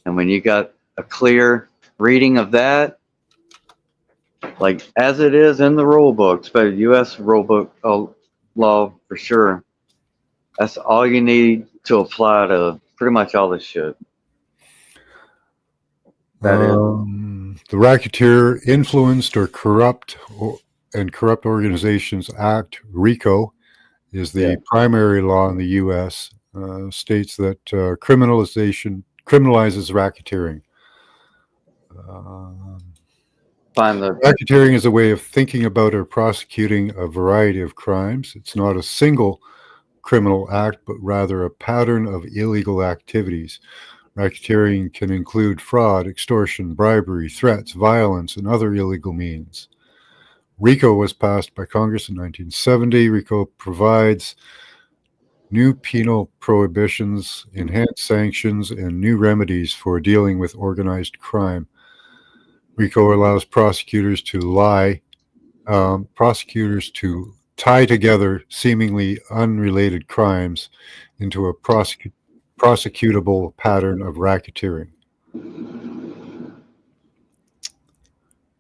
and when you got a clear reading of that, like as it is in the rule books, but U.S. rule book law for sure, that's all you need to apply to pretty much all this shit. That is. The Racketeer Influenced or Corrupt Organizations Act, RICO, is the primary law in the U.S. States that criminalizes racketeering. Racketeering is a way of thinking about or prosecuting a variety of crimes. It's not a single criminal act, but rather a pattern of illegal activities. Racketeering can include fraud, extortion, bribery, threats, violence, and other illegal means. RICO was passed by Congress in 1970. RICO provides new penal prohibitions, enhanced sanctions, and new remedies for dealing with organized crime. RICO allows prosecutors to tie together seemingly unrelated crimes into a prosecutable pattern of racketeering.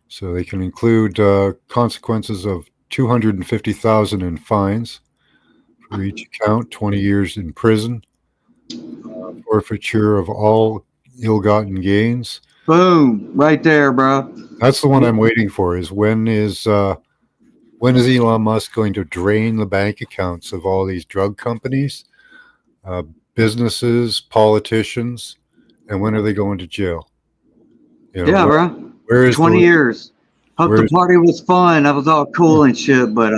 So they can include consequences of $250,000 in fines for each count, 20 years in prison, forfeiture of all ill-gotten gains. Boom! Right there, bro. That's the one I'm waiting for. When is Elon Musk going to drain the bank accounts of all these drug companies, businesses, politicians, and when are they going to jail? Yeah, bro. Where is 20 years. Hope the party was fun. That was all cool and shit, but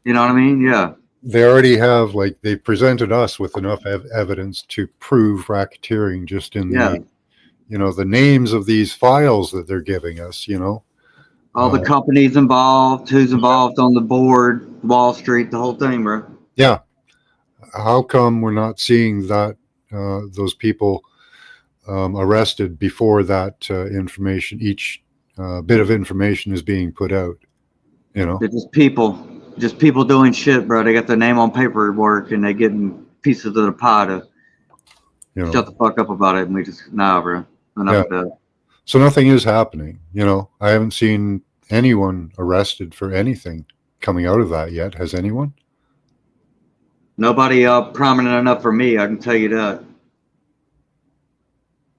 you know what I mean? Yeah. They already have, they presented us with enough evidence to prove racketeering just in the names of these files that they're giving us, All the companies involved, who's involved on the board, Wall Street, the whole thing, bro. Yeah. How come we're not seeing that those people arrested before that information, each bit of information is being put out? They're just people doing shit, bro. They got their name on paperwork and they getting pieces of the pie to shut the fuck up about it. And we just, bro. Enough of that. So nothing is happening. I haven't seen anyone arrested for anything coming out of that yet. Has anyone? Nobody prominent enough for me, I can tell you that.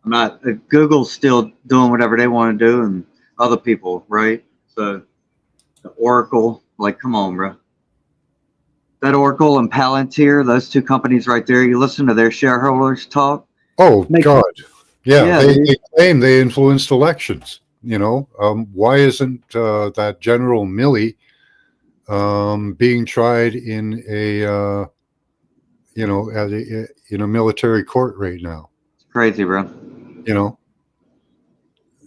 I'm not. Google's still doing whatever they want to do, and other people, right? So, the Oracle, come on, bro. That Oracle and Palantir, those two companies right there. You listen to their shareholders talk. Oh God, they claim they influenced elections. Why isn't that General Milley being tried in a in a military court right now? It's crazy, bro.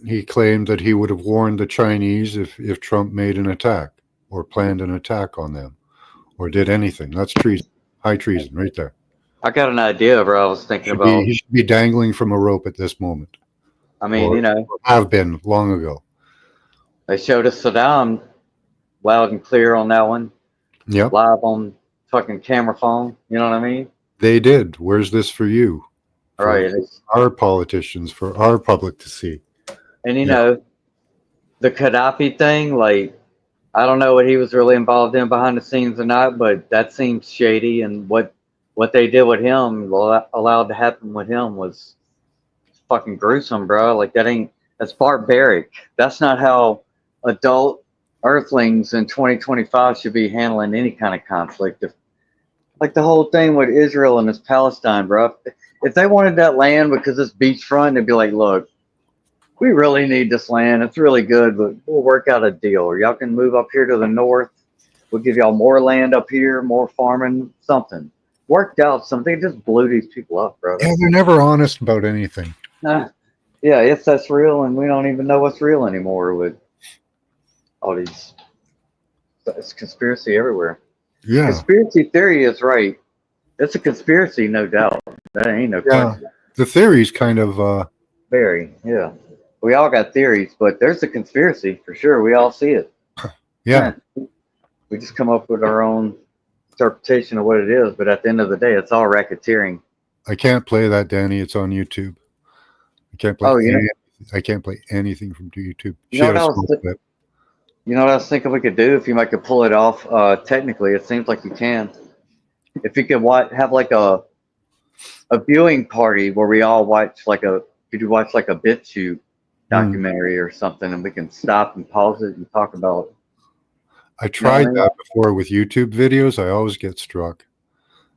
He claimed that he would have warned the Chinese if Trump made an attack or planned an attack on them or did anything. That's treason, high treason right there. I got an idea, bro. I was thinking about. He should be dangling from a rope at this moment. I mean, have been long ago. They showed us Saddam loud and clear on that one. Yep. Live on fucking camera phone. You know what I mean? They did. Where's this for you? For right. Our politicians, for our public to see. And the Gaddafi thing, I don't know what he was really involved in behind the scenes or not, but that seems shady. And what they did with him, allowed to happen with him, was fucking gruesome, bro. That's barbaric. That's not how adult Earthlings in 2025 should be handling any kind of conflict. The whole thing with Israel and this Palestine, bro. If they wanted that land because it's beachfront, they'd be like, look, we really need this land. It's really good, but we'll work out a deal. Or y'all can move up here to the north. We'll give y'all more land up here, more farming, something. Worked out something. Just blew these people up, bro. Yeah, they're never honest about anything. Yeah, Yeah, if that's real, and we don't even know what's real anymore with all these. It's conspiracy everywhere. Yeah, Conspiracy theory is right. It's a conspiracy, no doubt. That ain't no yeah. question. The theory's kind of Very, yeah. We all got theories, but there's a conspiracy for sure. We all see it. yeah. We just come up with our own interpretation of what it is, but at the end of the day, it's all racketeering. I can't play that, Danny. It's on YouTube. I can't play Oh, you know, any, I can't play anything from YouTube. you know She what had a I was, small clip. you know what I was thinking we could do if you might could pull it off. Technically, it seems like you can. If you could have like a viewing party where we all watch like could you watch like a BitChute Hmm. documentary or something, and we can stop and pause it and talk about. I You know what I tried mean? that before with YouTube videos. I always get struck.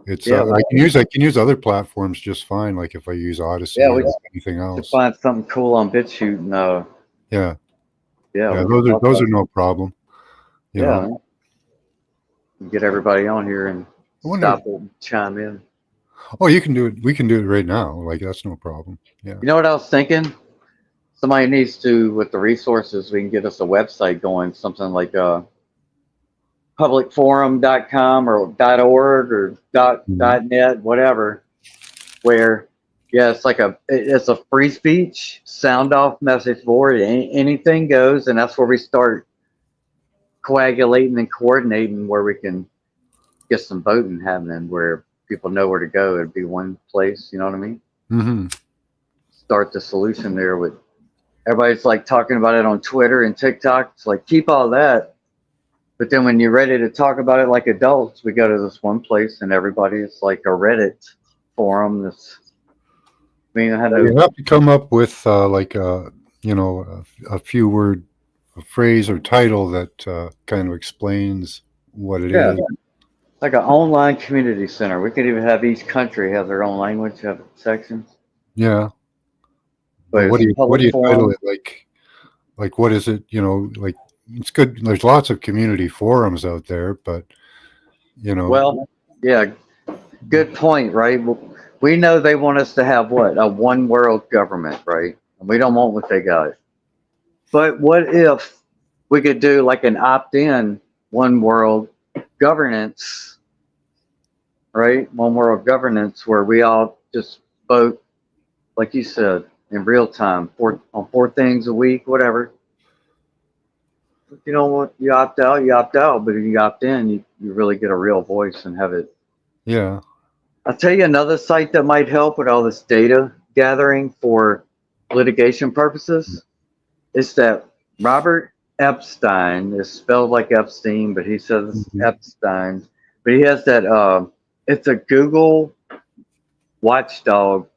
It's Yeah, I can use other platforms just fine. Like if I use yeah, Odyssey we or anything should else. find something cool on BitChute and Yeah, yeah, yeah. we could talk Those about are no problem. You yeah, know. man. Get everybody on here and I wonder. stop it and chime in. Oh, you can do it. We can do it right now. Like that's no problem. Yeah. You know what I was thinking? Somebody needs to, with the resources, we can get us a website going, something like publicforum.com or .org or Mhm. .net, whatever, where yeah, it's a free speech sound off message board. Anything goes, and that's where we start coagulating and coordinating, where we can get some voting happening, where people know where to go. It'd be one place. You know what I mean? Mhm. Start the solution there with everybody's like talking about it on Twitter and TikTok. It's like keep all that. But then when you're ready to talk about it like adults, we go to this one place and everybody it's like a Reddit forum. I mean, I had You no, have to come up with like you know a few word a phrase or title that kind of explains what it yeah, is. like an online community center. We could even have each country have their own language, have sections. Yeah. But But it's a what public do you title forum. it? Like what is it? You know, like it's good. There's lots of community forums out there, but you know, Well, yeah, good point, right? We know they want us to have what? A one world government, right? And we don't want what they got. But what if we could do like an opt in one world governance, right? One world governance where we all just vote, like you said, in real time, on 4 things a week, whatever. If you don't want, you opt out. But if you opt in, you really get a real voice and have it. yeah, I'll tell you another site that might help with all this data gathering for litigation purposes is that Robert Epstein is spelled like Epstein, but he says mhm, Epstein. But he has that. It's a Google watchdog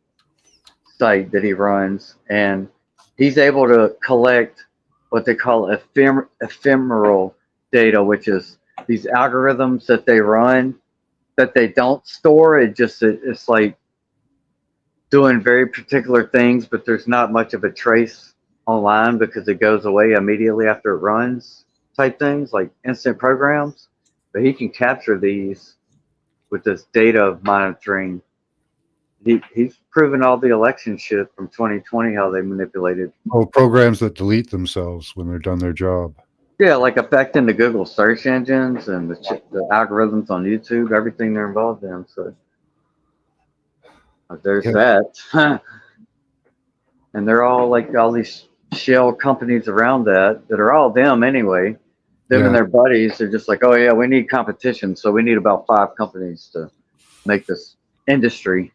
site that he runs, and he's able to collect what they call ephemeral data, which is these algorithms that they run that they don't store. It's like doing very particular things, but there's not much of a trace online because it goes away immediately after it runs, type things like instant programs. But he can capture these with this data monitoring. He's proven all the election shit from 2020 how they manipulated. oh, programs that delete themselves when they're done their job. Yeah, like affecting the Google search engines and the algorithms on YouTube, everything they're involved in. So there's Yeah, that. And they're all like all these shell companies around that are all them anyway. Them and yeah, their buddies are just like, oh yeah, we need competition, so we need about 5 companies to make this industry.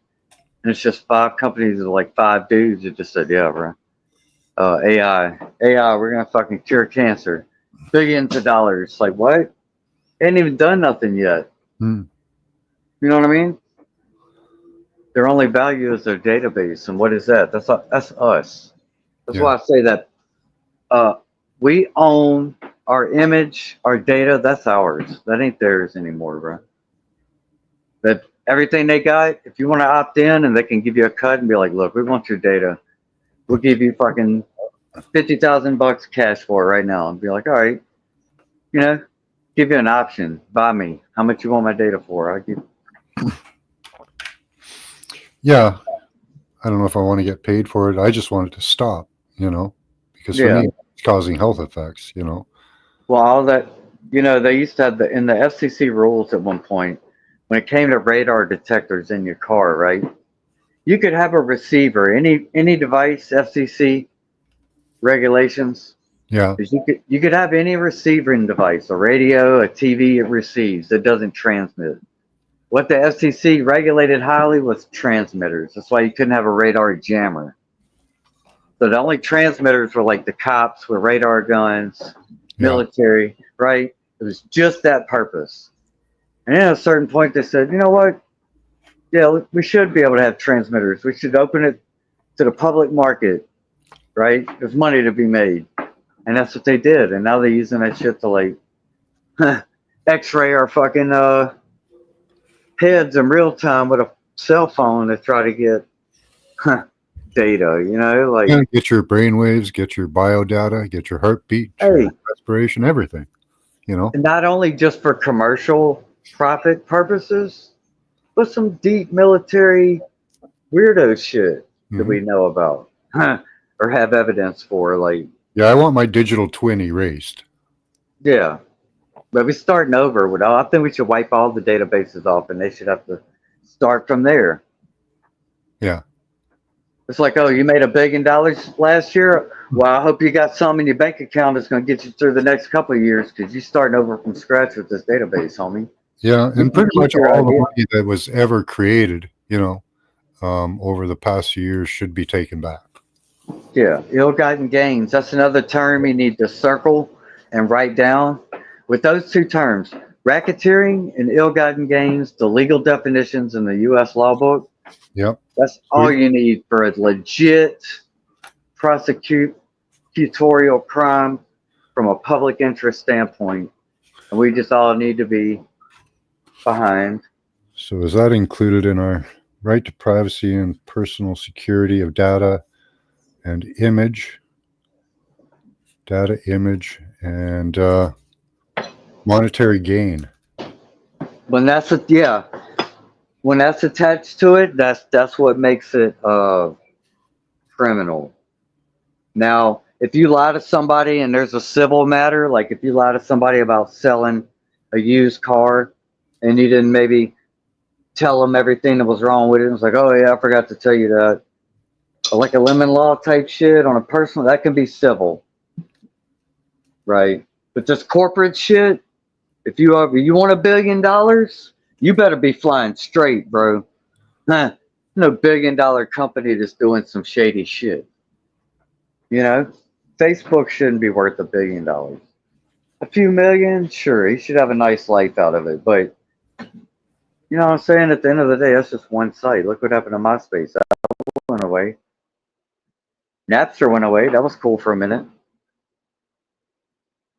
And it's just 5 companies of like 5 dudes that just said, yeah, bro. AI, we're gonna fucking cure cancer, billions of dollars. Like what? They ain't even done nothing yet. hmm, You know what I mean? Their only value is their database, and what is that? That's us. That's yeah, why I say that uh, we own our image, our data. That's ours. That ain't theirs anymore, bro. That everything they got. If you want to opt in, and they can give you a cut and be like, look, we want your data. We'll give you fucking $50,000 cash for it right now, and be like, all right, you know, give you an option. Buy me. How much you want my data for? I give. yeah. I don't know if I want to get paid for it. I just want it to stop, because for Yeah. me, it's causing health effects. Well, all that, they used to have in the FCC rules at one point, when it came to radar detectors in your car, right? You could have a receiver, any device, FCC regulations, Yeah. is you could have any receiving device, a radio, a TV, it receives, it doesn't transmit. What the FCC regulated highly was transmitters. That's why you couldn't have a radar jammer. So the only transmitters were like the cops with radar guns, Yeah. military, right? It was just that purpose. And then at a certain point, they said, you know what? Yeah, we should be able to have transmitters. We should open it to the public market, right? There's money to be made. And that's what they did. And now they're using that shit to like x-ray our fucking heads in real time with a cell phone to try to get data, like, And get your brain waves, get your bio data, get your heartbeat, hey, your respiration, everything. not only just for commercial profit purposes, but some deep military weirdo shit that we know about or have evidence for. Like, Yeah, I want my digital twin erased. yeah, but we're starting over with all. I think we should wipe all the databases off, and they should have to start from there. Yeah. It's like, oh, you made $1 billion last year. Well, I hope you got some in your bank account that's going to get you through the next couple of years because you're starting over from scratch with this database, homie. Yeah, You and can pretty keep much your all the idea. money that was ever created, over the past few years should be taken back. Yeah, ill-gotten gains. That's another term you need to circle and write down. With those two terms, racketeering and ill-gotten gains, the legal definitions in the U.S. law book, Yep. that's all you need for a legit prosecutorial crime from a public interest standpoint. And we just all need to be behind. So is that included in our right to privacy and personal security of data and image, and monetary gain? When that's when that's attached to it, that's what makes it criminal. Now, if you lie to somebody and there's a civil matter, like if you lie to somebody about selling a used car and you didn't maybe tell them everything that was wrong with it, it's like, oh yeah, I forgot to tell you that. Like a lemon law type shit on a personal, that can be civil, right? But this corporate shit, if you want $1 billion, you better be flying straight, bro. No $1 billion company that's doing some shady shit. Facebook shouldn't be worth $1 billion. A few million, sure, he should have a nice life out of it. But you know what I'm saying? At the end of the day, that's just one site. Look what happened to MySpace. That went away. Napster went away. That was cool for a minute.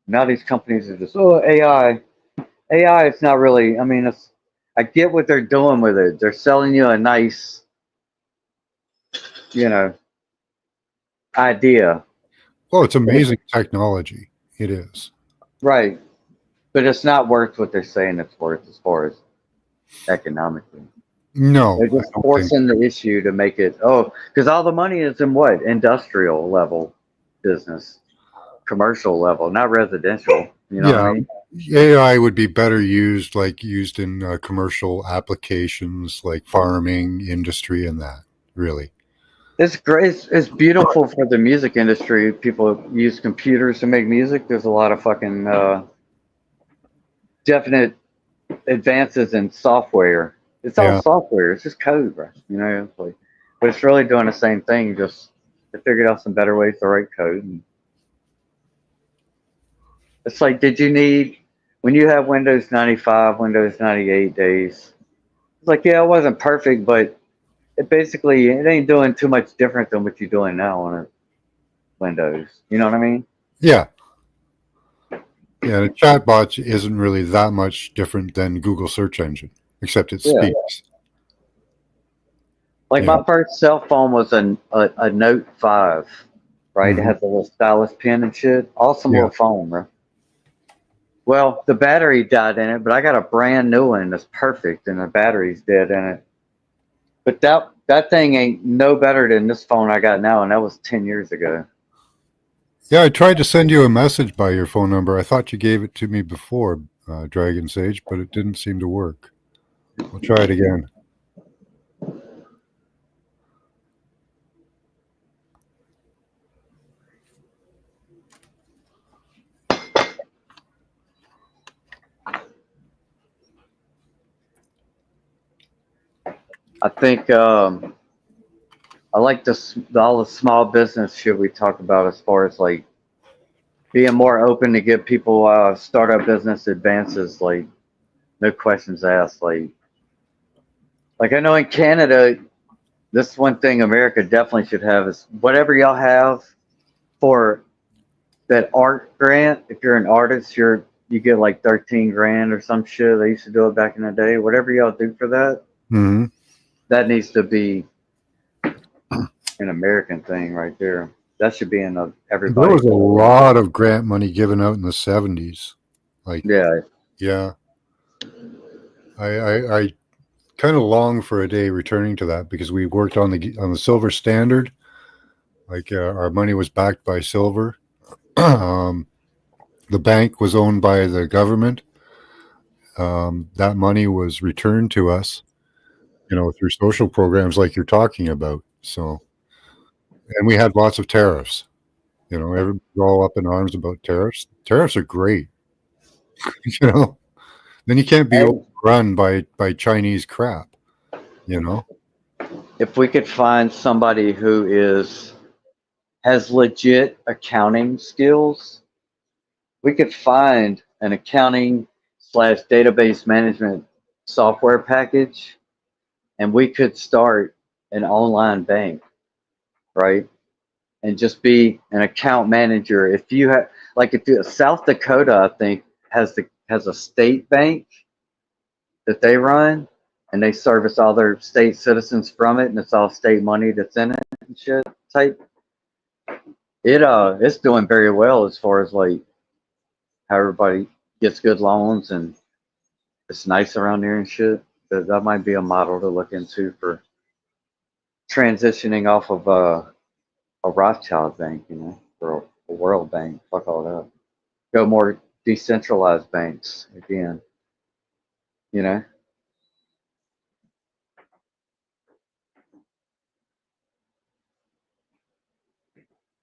Now these companies are just, oh, AI. AI is not really, I mean, I get what they're doing with it. They're selling you a nice, idea. Well, it's amazing technology. It is. Right. But it's not worth what they're saying it's worth as far as economically. No, They're just I don't forcing the issue to make it, because all the money is in what? Industrial level business, commercial level, not residential. You know what I mean? AI would be better used in commercial applications like farming, industry, and that. Really. It's great. It's beautiful for the music industry. People use computers to make music. There's a lot of fucking definite advances in software. It's all Yeah. software. It's just code, bro. But it's really doing the same thing. Just they figured out some better ways to write code. And it's like, did you need when you have Windows 95, Windows 98 days? It's like, yeah, it wasn't perfect, but it ain't doing too much different than what you're doing now on a Windows. You know what I mean? Yeah. Yeah, the chatbot isn't really that much different than Google search engine, except it Yeah. speaks. Like Yeah. my first cell phone was a Note 5, right? It has a little stylus pen and shit. Awesome Yeah. little phone, bro. Well, the battery died in it, but I got a brand new one that's perfect, and the battery's dead in it. But that thing ain't no better than this phone I got now, and that was 10 years ago. Yeah, I tried to send you a message by your phone number. I thought you gave it to me before, Dragon Sage, but it didn't seem to work. I'll try it again. I think I like all the small business shit we talk about as far as like being more open to give people startup business advances, like no questions asked. Like I know in Canada, this one thing America definitely should have is whatever y'all have for that art grant. If you're an artist, you get like 13 grand or some shit. They used to do it back in the day. Whatever y'all do for that, Mm-hmm. that needs to be an American thing right there. That should be in There everybody. was a lot of grant money given out in the 70s. Like, Yeah, yeah. I kind of long for a day returning to that because we worked on the silver standard. Like our money was backed by silver. The bank was owned by the government. That money was returned to us, through social programs like you're talking about. So, and we had lots of tariffs. Everybody's all up in arms about tariffs. Tariffs are great. you know. Then you can't be and overrun by Chinese crap. You know. if we could find somebody who has legit accounting skills, we could find an accounting slash database management software package, and we could start an online bank, right? And just be an account manager. If you have, like, if you, South Dakota, I think has a state bank that they run, and they service all their state citizens from it, and it's all state money that's in it and shit. Type it's doing very well as far as like how everybody gets good loans and it's nice around here and shit. That might be a model to look into for transitioning off of a Rothschild bank, or a World Bank. Fuck all that. Go more decentralized banks again, you know?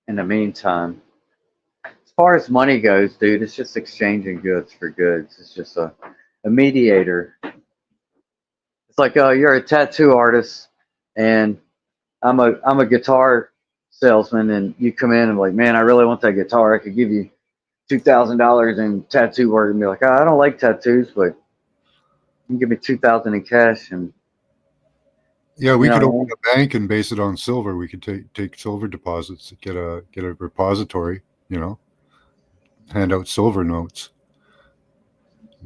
In the meantime, as far as money goes, dude, it's just exchanging goods for goods. It's just a mediator. It's like, you're a tattoo artist and I'm a guitar salesman, and you come in and like, man, I really want that guitar. I could give you $2,000 in tattoo work, and be like, oh, I don't like tattoos, but you can give me 2,000 in cash, and Yeah, you we know could what I open mean? a bank and base it on silver. We could take silver deposits, get a repository, hand out silver notes.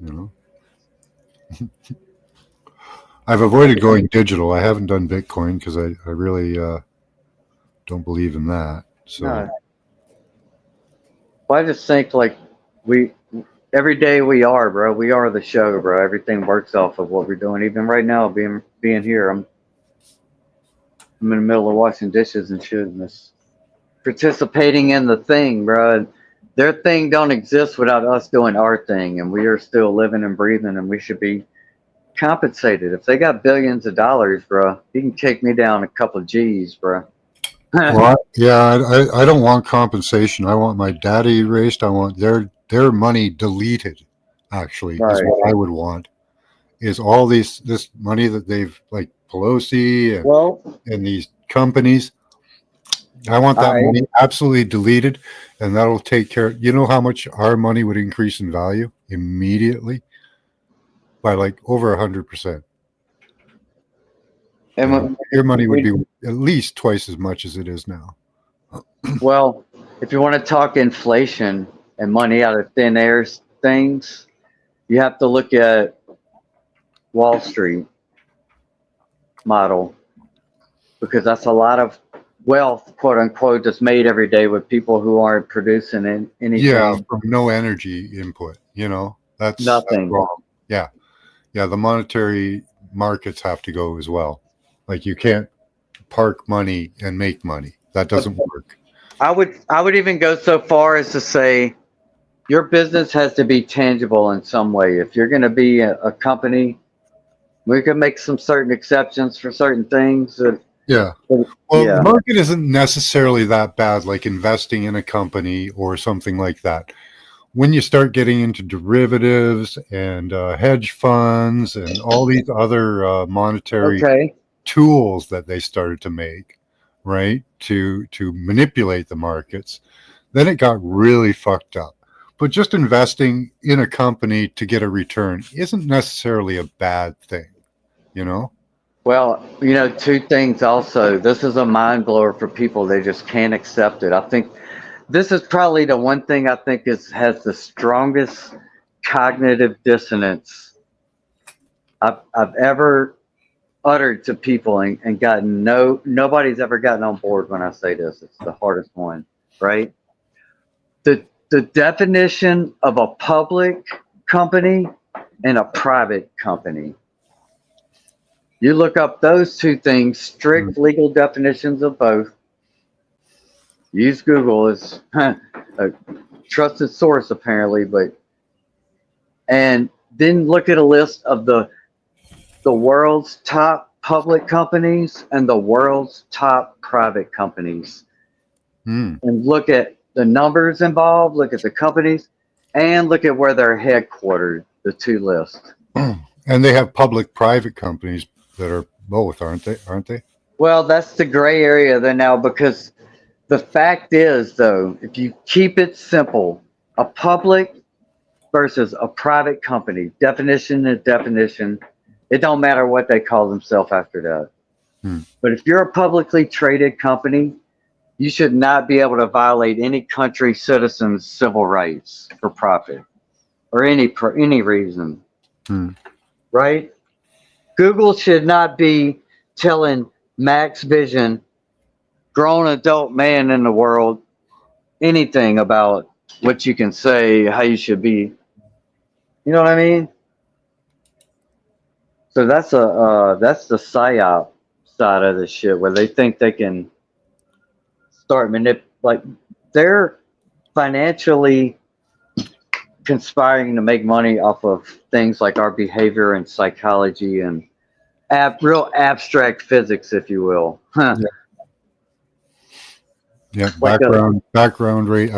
You know, I've avoided going digital. I haven't done Bitcoin because I really don't believe in that. So No, well, I just think like we every day we are, bro. We are the show, bro. Everything works off of what we're doing. Even right now, being here, I'm in the middle of washing dishes and shit, and this participating in the thing, bro. Their thing don't exist without us doing our thing, and we are still living and breathing, and we should be compensated. If they got billions of dollars, bro, you can take me down a couple of G's, bro. well, yeah, I don't want compensation. I want my data erased. I want their money deleted. Actually, is Right. what I would want. Is all this money that they've like Pelosi Well, and these companies. I want that I money absolutely deleted, and that'll take care. You know how much our money would increase in value immediately by like over 100%. And and your money would we be at least twice as much as it is now. well, if you want to talk inflation and money out of thin air things, you have to look at Wall Street model, because that's a lot of wealth, quote unquote, that's made every day with people who aren't producing Yeah, anything, from no energy input. That's nothing. wrong. Yeah, yeah. The monetary markets have to go as well. Like you can't park money and make money. That doesn't work. I would even go so far as to say your business has to be tangible in some way. If you're going to be a company, we can make some certain exceptions for certain things. Yeah. Well, Yeah. the market isn't necessarily that bad, like investing in a company or something like that. When you start getting into derivatives and hedge funds and all these other monetary Okay. tools that they started to make, right, to manipulate the markets, then it got really fucked up. But just investing in a company to get a return isn't necessarily a bad thing, you know? Well, two things also. This is a mind blower for people. They just can't accept it. I think this is probably the one thing I think has the strongest cognitive dissonance I've ever uttered to people and gotten nobody's ever gotten on board when I say this. It's the hardest one, right? The definition of a public company and a private company. You look up those two things, strict legal definitions of both. Use Google as a trusted source apparently, and then look at a list of the world's top public companies and the world's top private companies. Mm. And look at the numbers involved, look at the companies, and look at where they're headquartered, the two lists. And they have public-private companies that are both, aren't they? Well, that's the gray area there now, because the fact is, though, if you keep it simple, a public versus a private company, definition is definition. It don't matter what they call themselves after that. But if you're a publicly traded company, you should not be able to violate any country citizen's civil rights for profit or any reason. Right? Google should not be telling Max Vision, grown adult man in the world, anything about what you can say, how you should be. You know what I mean? So that's the psyop side of this shit, where they think they can start like they're financially conspiring to make money off of things like our behavior and psychology and real abstract physics, if you will. Yeah, Like background rate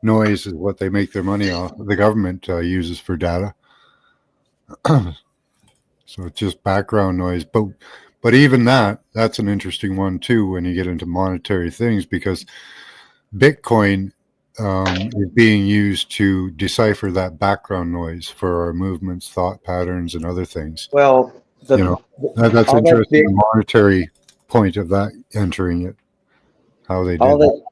noise is what they make their money off. The government uses for data, so it's just background noise. But even that's an interesting one too when you get into monetary things, because Bitcoin is being used to decipher that background noise for our movements, thought patterns, and other things. Well, that's interesting. The monetary point of that entering it. How they did that.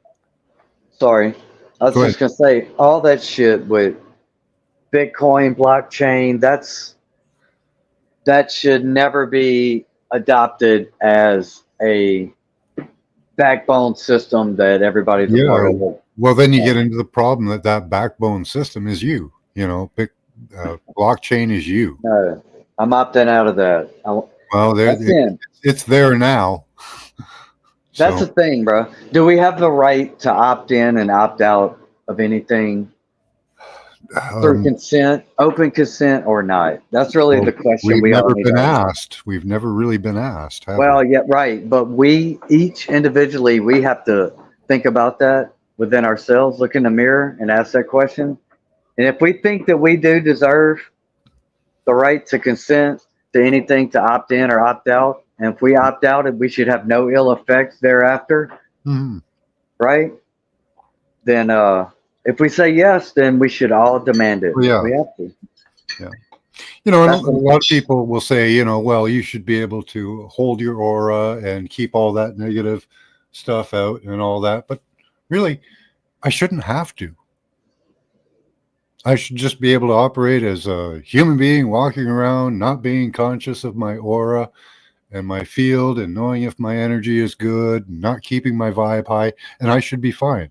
Sorry, I was just gonna say all that shit with Bitcoin, blockchain. That should never be adopted as a backbone system that everybody's a part of. Well, then you get into the problem that backbone system is you. Blockchain is you. No, I'm opting out of that. It's there now. That's the thing, bro. Do we have the right to opt in and opt out of anything through consent, open consent, or not? That's really the question we've never been asked. We've never really been asked. Yeah, right. But we each individually, we have to think about that within ourselves, look in the mirror and ask that question. And if we think that we do deserve the right to consent to anything, to opt in or opt out, and if we opt out, we should have no ill effects thereafter, right? Then if we say yes, then we should all demand it. Yeah. We have to. Yeah. And a lot of people will say, well, you should be able to hold your aura and keep all that negative stuff out and all that. But really, I shouldn't have to. I should just be able to operate as a human being walking around, not being conscious of my aura and my field and knowing if my energy is good, not keeping my vibe high, and I should be fine.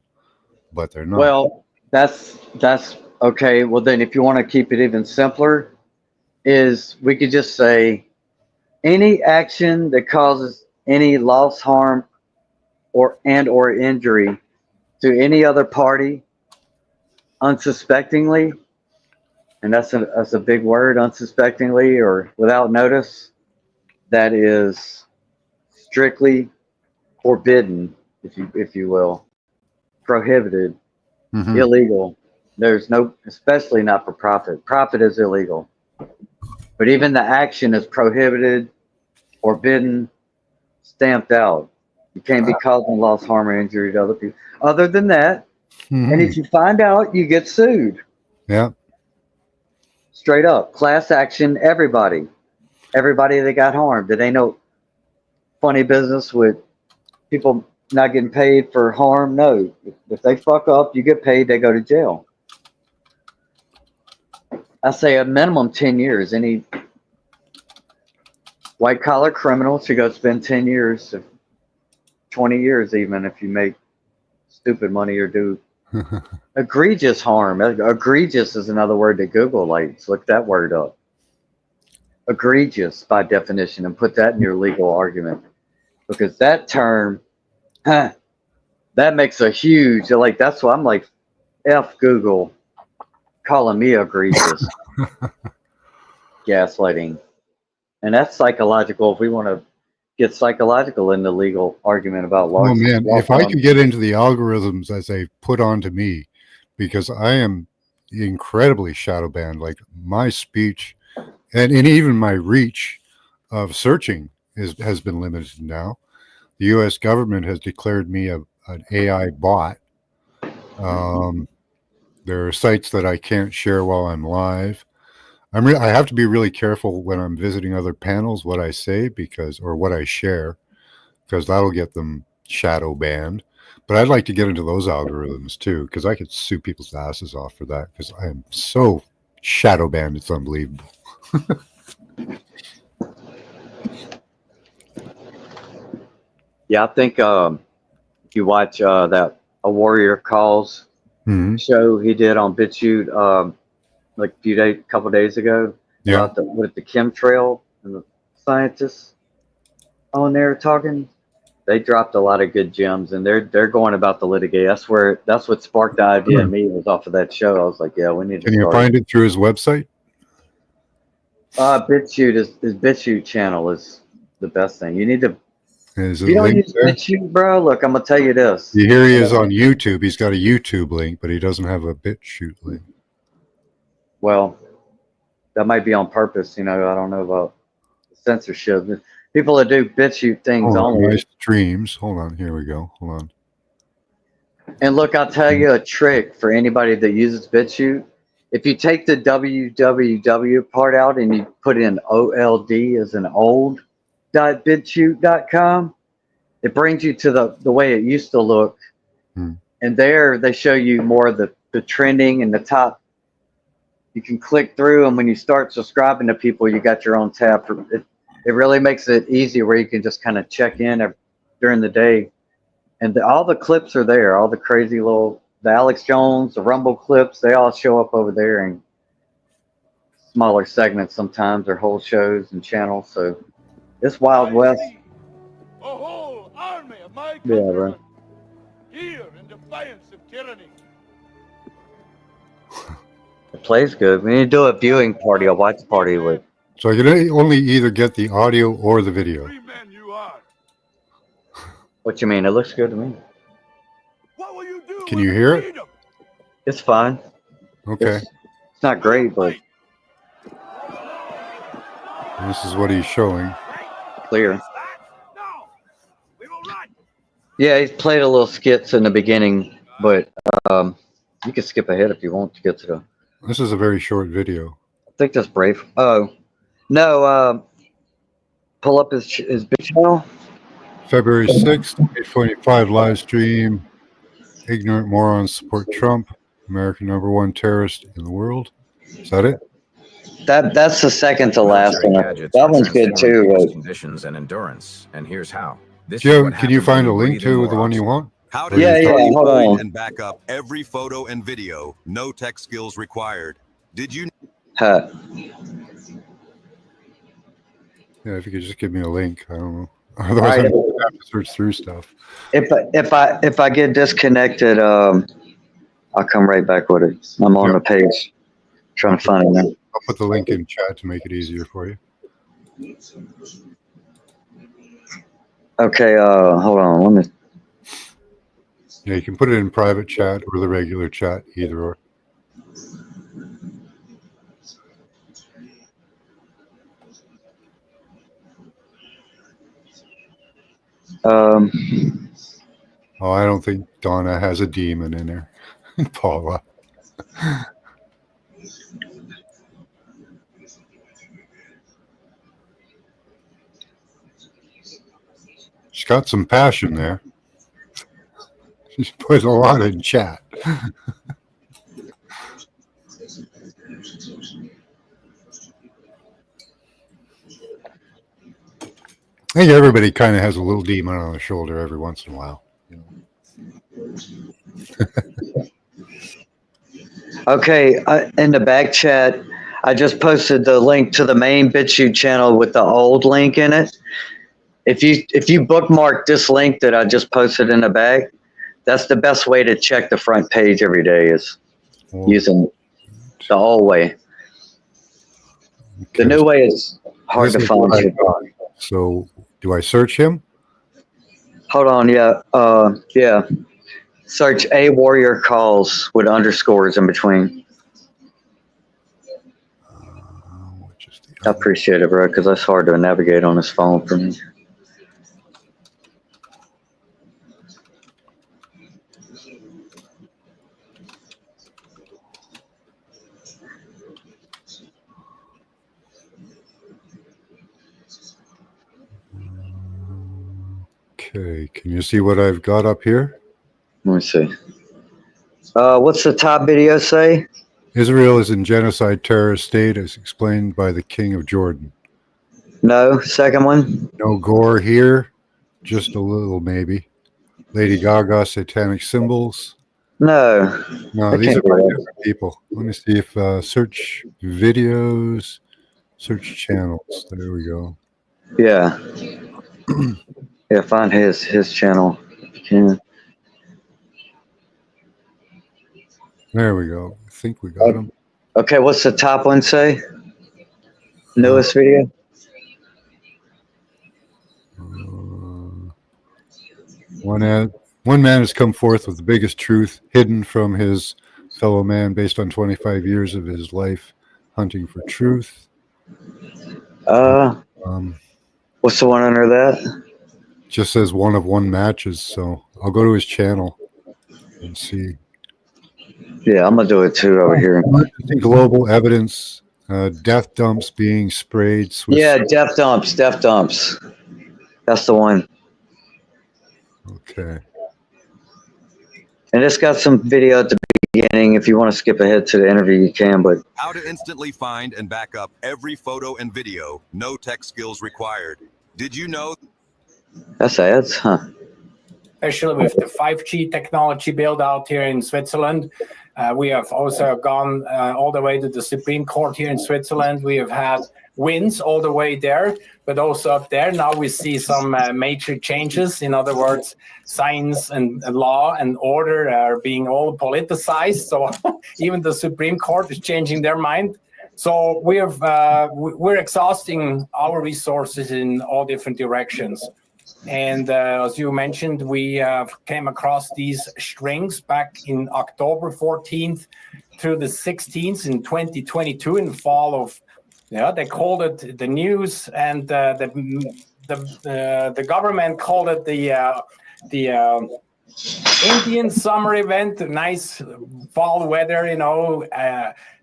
But they're not. Well, that's okay. Well, then if you want to keep it even simpler, is we could just say any action that causes any loss, harm, or injury to any other party unsuspectingly, and that's a big word, unsuspectingly or without notice, that is strictly forbidden, if you will, prohibited, illegal. There's no, especially not for profit. Profit is illegal, but even the action is prohibited, forbidden, stamped out. You can't be causing loss, harm, or injury to other people. Other than that, and if you find out, you get sued. Yeah. Straight up, class action. Everybody that got harmed. Did they know funny business with people not getting paid for harm? No. If they fuck up, you get paid. They go to jail. I say a minimum 10 years. Any white collar criminal should go spend 10 years, 20 years even, if you make stupid money or do egregious harm. Egregious is another word that Google likes. Look that word up. Egregious by definition, and put that in your legal argument, because that term, that makes a huge, like, that's why I'm like, F Google calling me egregious. Gaslighting. And that's psychological. If we want to get psychological in the legal argument about law. Oh man, if I could get into the algorithms as they put onto me, because I am incredibly shadow banned, like my speech and even my reach of searching has been limited now. The U.S. government has declared me an AI bot. There are sites that I can't share while I'm live. I have to be really careful when I'm visiting other panels what I say, or what I share, because that'll get them shadow banned. But I'd like to get into those algorithms too, because I could sue people's asses off for that, because I am so shadow banned, it's unbelievable. Yeah, I think if you watch that A Warrior Calls show he did on BitChute like a couple days ago, about with the chemtrail and the scientists on there talking, they dropped a lot of good gems, and they're going about the litigate. That's what sparked the idea in me, was off of that show. I was like, yeah, we need to. Can you find it through his website? BitChute his BitChute channel is the best thing. You need to. Is if you don't use BitChute, bro, look, I'm gonna tell you this. Here he is on YouTube. He's got a YouTube link, but he doesn't have a BitChute link. Well, that might be on purpose. I don't know about censorship. People that do BitChute things only. My streams. Hold on. Here we go. Hold on. And look, I'll tell you a trick for anybody that uses BitChute. If you take the www part out and you put in OLD as an old.bitchute.com, it brings you to the way it used to look. And there they show you more of the trending and the top. You can click through, and when you start subscribing to people, you got your own tab. It really makes it easy where you can just kind of check in during the day. And all the clips are there, all the crazy the Alex Jones, the Rumble clips, they all show up over there in smaller segments sometimes, or whole shows and channels. So it's Wild West. A whole army of my countrymen here in defiance of tyranny. It plays good. We need to do a viewing party, a watch party with. So I can only either get the audio or the video. What you mean? It looks good to me. What will you do? Can you hear it? It's fine. Okay. It's not great, but this is what he's showing. Clear. Yeah, he's played a little skits in the beginning, but you can skip ahead if you want to get to the. This is a very short video. I think that's Brave. Oh, no. Pull up his big channel. February 6th, 8:45 live stream. Ignorant morons support Trump, American #1 terrorist in the world. Is that it? That's the second to last one. That one's good too. Conditions and endurance, and here's how. Joe, can you find a link to the one you want? How to hold on. and back up every photo and video. No tech skills required. Did you? Yeah, if you could just give me a link. I don't know. Otherwise, right. I'm going to have to search through stuff. If I get disconnected, I'll come right back with it. I'm on Yep. the page trying to find it now. I'll put the link in chat to make it easier for you. Okay, hold on. Let me. Yeah, you can put it in private chat or the regular chat, either or. Um, Oh, I don't think Donna has a demon in her. Paula. She's got some passion there. She's put a lot in chat. I think everybody kind of has a little demon on their shoulder every once in a while. You know? okay, in the back chat, I just posted the link to the main BitChute channel with the old link in it. If you bookmark this link that I just posted in the back, that's the best way to check the front page every day is using the old way. The new way is hard to find. So, do I search him? Hold on, yeah. Search A Warrior Calls with underscores in between. I appreciate it, bro, because that's hard to navigate on this phone for me. Okay, can you see what I've got up here? Let me see. What's the top video say? Israel is in genocide terrorist state as explained by the King of Jordan. No. Second one? No gore here, just a little maybe. Lady Gaga, satanic symbols. No. No, these are by different people. Let me see if search videos, search channels. There we go. Yeah. Yeah, find his channel if you can. There we go. I think we got him. Okay, what's the top one say? Newest video? One man has come forth with the biggest truth hidden from his fellow man based on 25 years of his life hunting for truth. What's the one under that? Just says one of one matches, so I'll go to his channel and see. Yeah, I'm gonna do it too over here. Global evidence, death dumps being sprayed. Yeah, death dumps. That's the one. Okay. And it's got some video at the beginning. If you want to skip ahead to the interview, you can. But How to instantly find and back up every photo and video. No tech skills required. Did you know? that's ads, huh? Especially with the 5G technology build out here in Switzerland. We have also gone all the way to the Supreme Court here in Switzerland. We have had wins all the way there, but also up there. Now we see some major changes. In other words, science and law and order are being all politicized. So even the Supreme Court is changing their mind. So we're exhausting our resources in all different directions. And as you mentioned, we came across these strings back in October 14th through the 16th in 2022 in the fall of, they called it the news, and the government called it the Indian summer event, nice fall weather,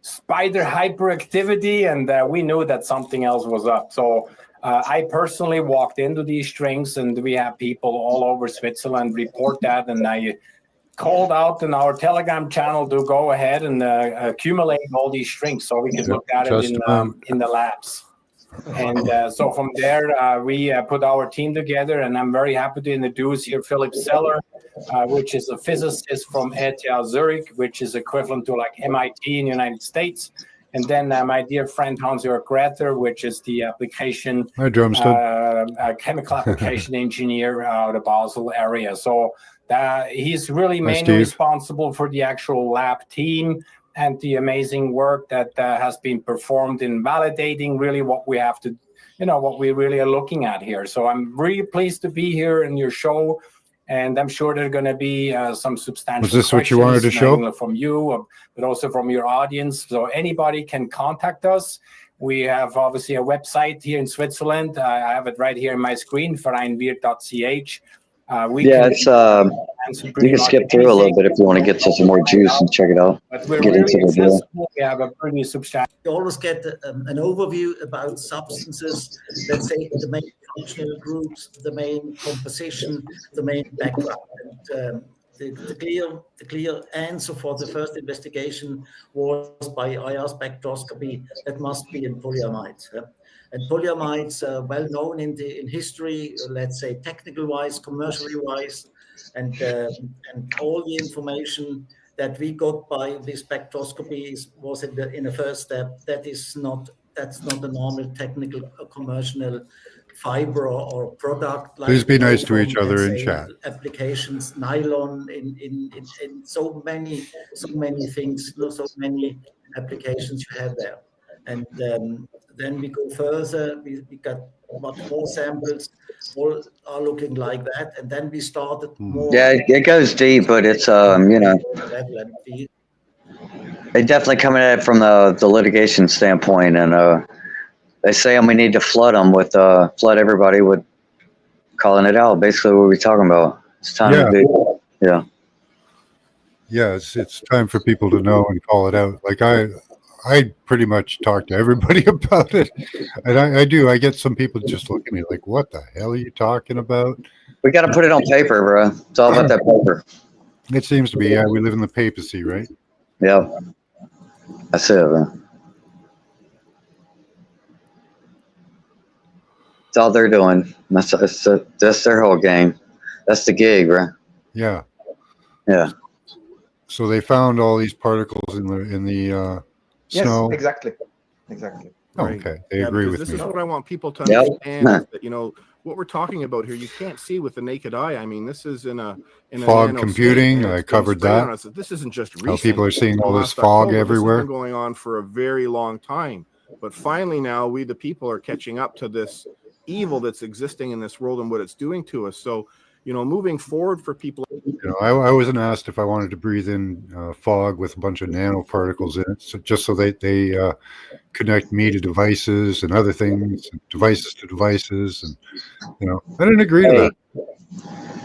spider hyperactivity, and we knew that something else was up. So I personally walked into these strings, and we have people all over Switzerland report that, and I called out in our Telegram channel to go ahead and accumulate all these strings so we can look at it in the labs. And so from there, we put our team together, and I'm very happy to introduce here Philip Seller, which is a physicist from ETH Zurich, which is equivalent to like MIT in the United States. And then my dear friend Hans-Jörg Gretter, which is the application Hi, Drumston. chemical application engineer out of Basel area. So he's really Hi, mainly Steve. responsible for the actual lab team and the amazing work that has been performed in validating really what we have to, what we really are looking at here. So I'm really pleased to be here in your show. And I'm sure there are going to be some substantial Was this questions what you wanted to show? not only from you, but also from your audience. So anybody can contact us. We have obviously a website here in Switzerland. I have it right here on my screen, vereinwirt.ch. You can skip through a little bit if you want to get to some more juice and check it out. But we're Get really into the deal. accessible. We have a pretty substantial. You always get an overview about substances, let's say the main functional groups, the main composition, the main background. And the clear answer for the first investigation was by IR spectroscopy, that must be in polyamides. Yeah? And polyamides are well known in history, let's say technical wise, commercially wise, and all the information that we got by the spectroscopy was in the first step. That's not a normal technical commercial fiber or product. Like, Please be nice to each other in say, chat. Applications, nylon in so many things, so many applications you have there. And then we go further. We got much more samples. All are looking like that, and then we started more. Yeah, it goes deep, but it's they definitely coming at it from the litigation standpoint, and they say we need to flood them with flood everybody with calling it out. Basically, what we're talking about. It's time to be, Yeah, it's time for people to know and call it out. Like I pretty much talk to everybody about it, and I do. I get some people just look at me like, "What the hell are you talking about?" We got to put it on paper, bro. It's all about that paper. It seems to be. Yeah, we live in the papacy, right? Yeah, that's it, man. That's all they're doing. That's their whole game. That's the gig, bro. Yeah. Yeah. So they found all these particles in the snow. Yes, exactly. Oh, Right. okay, they agree with this me. is what I want people to Yep. understand. Is that, what we're talking about here, you can't see with the naked eye. I mean, this is in a Fog nanoscale, computing, and I it's been covered sprayed that. on us. This isn't just recent. How people are seeing all this last fog October. everywhere. This has been going on for a very long time. But finally now we, the people, are catching up to this evil that's existing in this world and what it's doing to us. So, moving forward for people. I wasn't asked if I wanted to breathe in fog with a bunch of nanoparticles in it, just so they connect me to devices and other things, and devices to devices, and I didn't agree to that.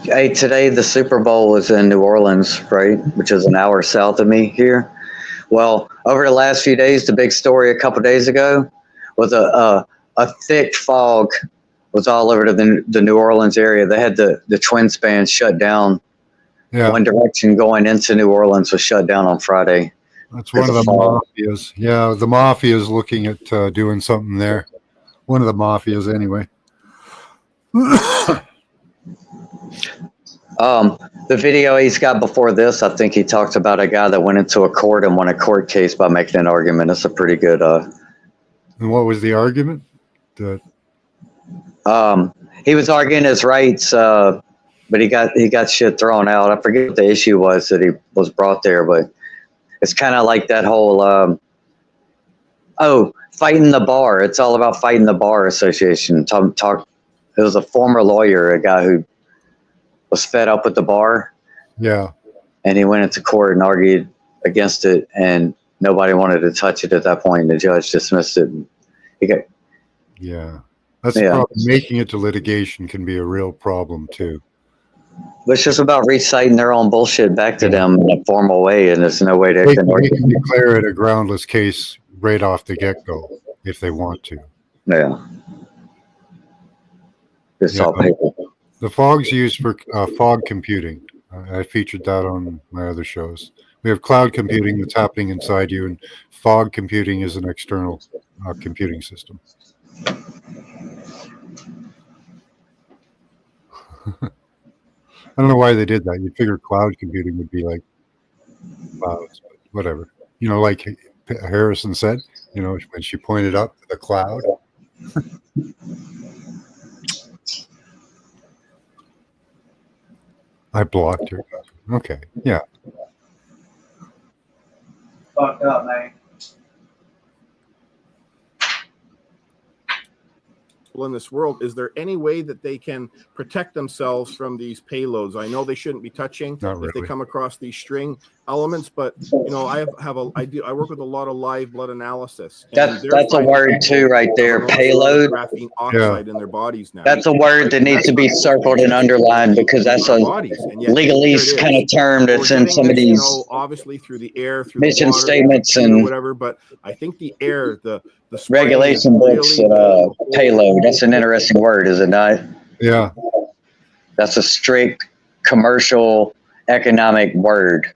Hey, today the Super Bowl was in New Orleans, right? Which is an hour south of me here. Well, over the last few days, the big story a couple days ago was a thick fog was all over the New Orleans area. They had the twin span shut down. Yeah. One direction going into New Orleans was shut down on Friday. That's one of the mafias. Yeah, the mafia is looking at doing something there. One of the mafias, anyway. The video he's got before this, I think he talked about a guy that went into a court and won a court case by making an argument. It's a pretty good. And what was the argument? That he was arguing his rights, but he got shit thrown out. I forget what the issue was that he was brought there, but it's kind of like that whole fighting the bar. It's all about fighting the bar association. It was a former lawyer, a guy who was fed up with the bar. Yeah. And he went into court and argued against it, and nobody wanted to touch it at that point. And the judge dismissed it. Yeah. That's the problem. Making it to litigation can be a real problem too. But it's just about reciting their own bullshit back to them in a formal way, and there's no way they can declare it a groundless case right off the get-go if they want to. Yeah. It's all paper. The fog's used for fog computing. I featured that on my other shows. We have cloud computing that's happening inside you, and fog computing is an external computing system. I don't know why they did that. You'd figure cloud computing would be like clouds, but whatever. Like Harrison said, when she pointed up to the cloud. I blocked her. Okay, yeah. Fucked up, man. In this world, is there any way that they can protect themselves from these payloads? I know they shouldn't be touching if they come across these string elements, but I work with a lot of live blood analysis. That's a word too, right there. Payload. Graphene oxide in their bodies now. That's a word that needs to be circled and underlined because that's a legalese kind of term that's in some of these obviously through the air, through mission the water, statements and whatever. But I think the air, the regulation books, payload. That's an interesting word, is it not? Yeah. That's a strict commercial economic word.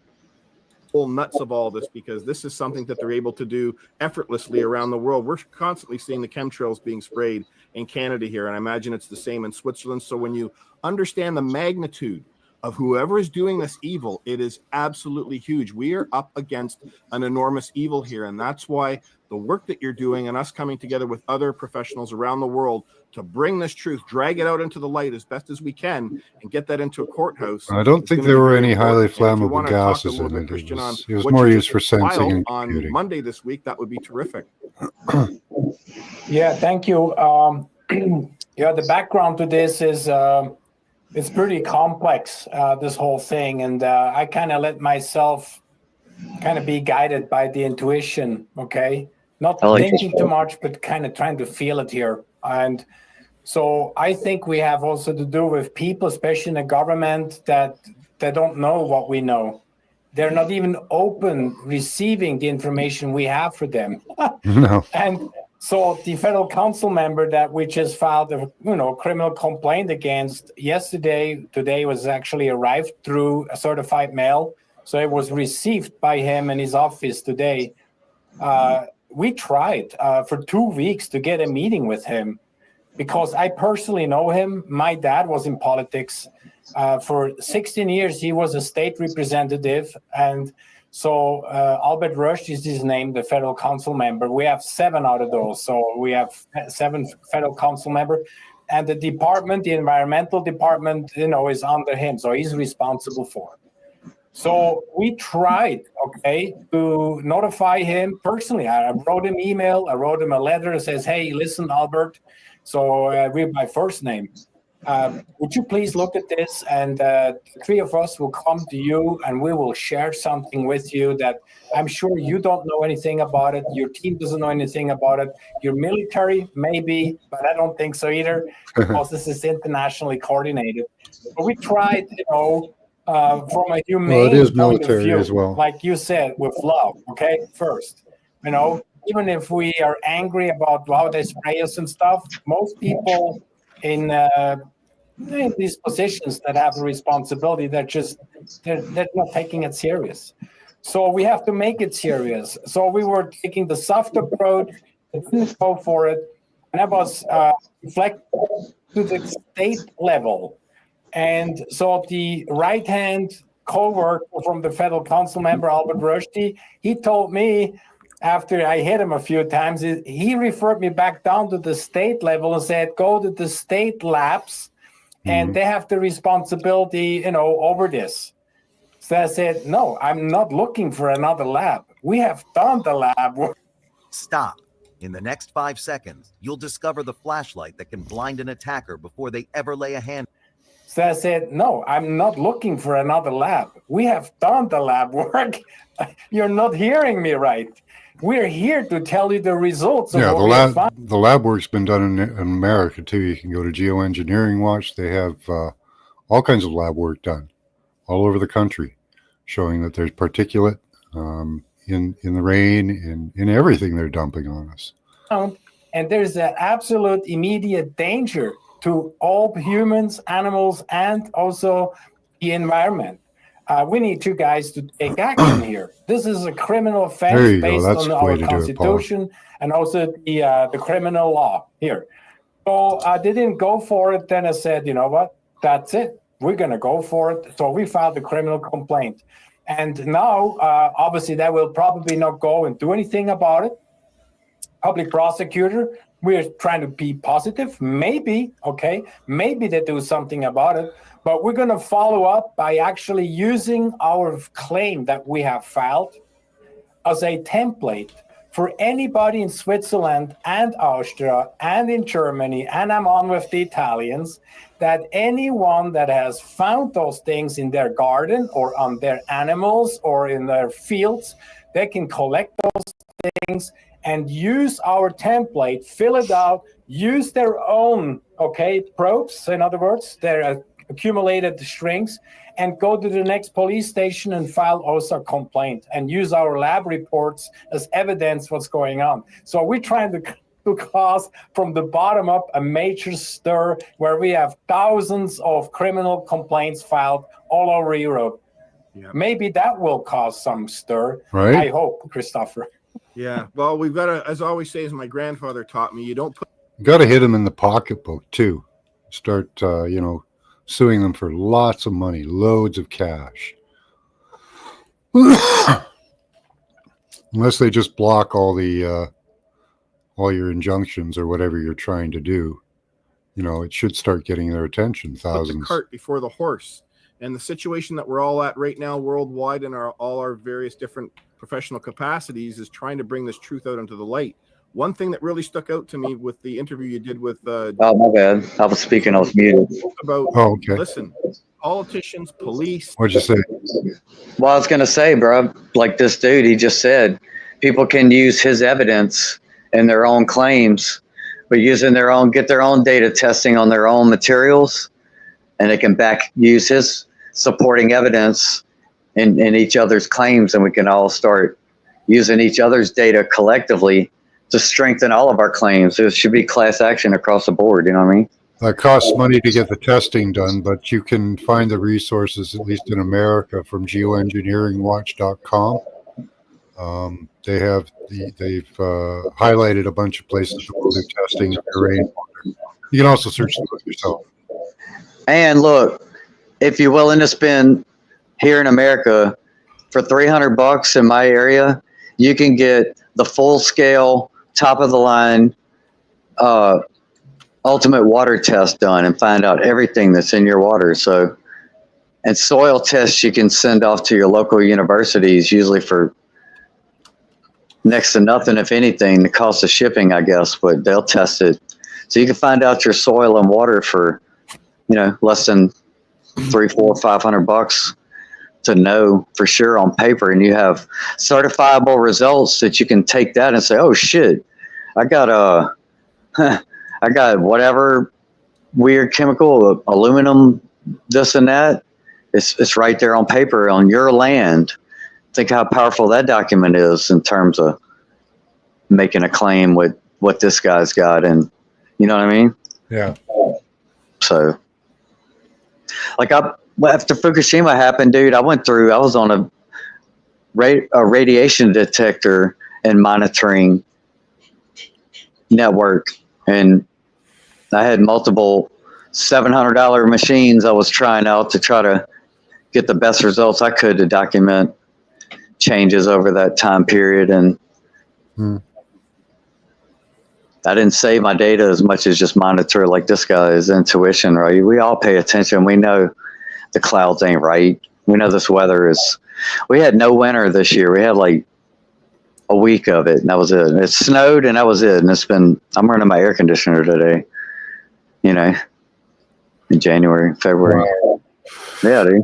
Whole nuts of all this, because this is something that they're able to do effortlessly around the world. We're constantly seeing the chemtrails being sprayed in Canada here, and I imagine it's the same in Switzerland. So when you understand the magnitude of whoever is doing this evil, it is absolutely huge. We are up against an enormous evil here, and that's why the work that you're doing and us coming together with other professionals around the world to bring this truth, drag it out into the light as best as we can, and get that into a courthouse. I don't think there were any highly flammable gases in it. It was more used for sensing and computing. On Monday this week, that would be terrific. Yeah, thank you. The background to this is it's pretty complex, this whole thing, and I kind of let myself kind of be guided by the intuition, okay? Not thinking too much, but kind of trying to feel it here. And so I think we have also to do with people, especially in the government, that they don't know what we know. They're not even open receiving the information we have for them. No. And so the federal council member that we just filed a criminal complaint against today was actually arrived through a certified mail. So it was received by him in his office today. We tried for 2 weeks to get a meeting with him because I personally know him. My dad was in politics. For 16 years, he was a state representative. And so Albert Rush is his name, the federal council member. We have 7 out of those. So we have 7 federal council members. And the department, the environmental department, is under him. So he's responsible for it. So we tried, to notify him personally. I wrote him email. I wrote him a letter that says, hey, listen, Albert. So read my first name. Would you please look at this? And the 3 of us will come to you and we will share something with you that I'm sure you don't know anything about it. Your team doesn't know anything about it. Your military, maybe, but I don't think so either, because this is internationally coordinated. But we tried, from a humane it is point of military view, as well. like you said, with love, first. Even if we are angry about how they spray us and stuff, most people in these positions that have a responsibility, they're not taking it serious. So we have to make it serious. So we were taking the soft approach, didn't go for it, and that was reflected to the state level. And so the right-hand co-worker from the federal council member, Albert Rushdie, he told me, after I hit him a few times, he referred me back down to the state level and said, go to the state labs, and they have the responsibility, over this. So I said, no, I'm not looking for another lab. We have done the lab work. Stop. In the next 5 seconds, you'll discover the flashlight that can blind an attacker before they ever lay a hand. So I said, no, I'm not looking for another lab. We have done the lab work. You're not hearing me right. We're here to tell you the results. Yeah, the lab work's been done in America too. You can go to Geoengineering Watch. They have all kinds of lab work done all over the country, showing that there's particulate in the rain and in everything they're dumping on us. And there's an absolute immediate danger to all humans, animals, and also the environment. We need you guys to take action here. This is a criminal offense based on our Constitution and also the criminal law here. So they didn't go for it. Then I said, you know what? That's it. We're going to go for it. So we filed a criminal complaint. And now, obviously, they will probably not go and do anything about it. Public prosecutor, we're trying to be positive. Maybe, okay, maybe they do something about it. But we're going to follow up by actually using our claim that we have filed as a template for anybody in Switzerland and Austria and in Germany, and I'm on with the Italians, that anyone that has found those things in their garden or on their animals or in their fields, they can collect those things and use our template, fill it out, use their own, okay, probes, in other words, their accumulated strings, and go to the next police station and file also a complaint and use our lab reports as evidence what's going on. So we're trying to cause from the bottom up a major stir where we have thousands of criminal complaints filed all over Europe. Yeah. Maybe that will cause some stir. Right. I hope, Christopher. Yeah. Well, we've got to, as I always say, as my grandfather taught me, you don't put. Got to hit them in the pocketbook too. Start, suing them for lots of money, loads of cash. Unless they just block all your injunctions or whatever you're trying to do, it should start getting their attention. Thousands. Put the cart before the horse. And the situation that we're all at right now worldwide in all our various different professional capacities is trying to bring this truth out into the light. One thing that really stuck out to me with the interview you did with oh, my bad. I was speaking. I was muted. About, okay. Listen, politicians, police. What'd you say? Well, I was going to say, bro, like this dude, he just said, people can use his evidence in their own claims, but using get their own data testing on their own materials, and they can use his supporting evidence in each other's claims, and we can all start using each other's data collectively to strengthen all of our claims. It should be class action across the board. You know what I mean? That costs money to get the testing done, but you can find the resources, at least in America, from geoengineeringwatch.com. They've highlighted a bunch of places that will do testing of your rainwater. You can also search them yourself. And look, if you're willing to spend here in America for $300 in my area, you can get the full scale, top of the line, ultimate water test done and find out everything that's in your water. So, and soil tests you can send off to your local universities, usually for next to nothing, if anything, the cost of shipping, I guess, but they'll test it. So you can find out your soil and water for, less than $300, $400, $500 to know for sure on paper. And you have certifiable results that you can take that and say, oh shit, I got whatever weird chemical, aluminum, this and that. It's right there on paper on your land. Think how powerful that document is in terms of making a claim with what this guy's got. And you know what I mean? Yeah. So like after Fukushima happened, dude, I was on a radiation detector and monitoring network, and I had multiple $700 machines I was trying out to try to get the best results I could to document changes over that time period. And I didn't save my data as much as just monitor like this guy's intuition, right? We all pay attention. We know the clouds ain't right. We know this weather is, we had no winter this year. We had like a week of it and that was it. It snowed and that was it. And I'm running my air conditioner today, in January, February. Wow. Yeah, dude.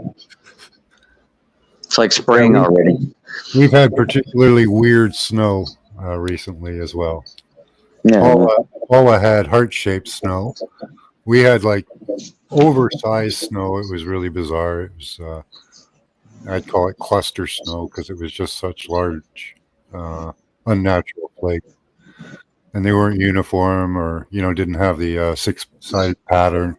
It's like spring already. We've had particularly weird snow recently as well. Yeah. Paula had heart-shaped snow. We had like oversized snow. It was really bizarre. It was, I'd call it cluster snow because it was just such large, unnatural flakes. And they weren't uniform or, didn't have the six-sided pattern.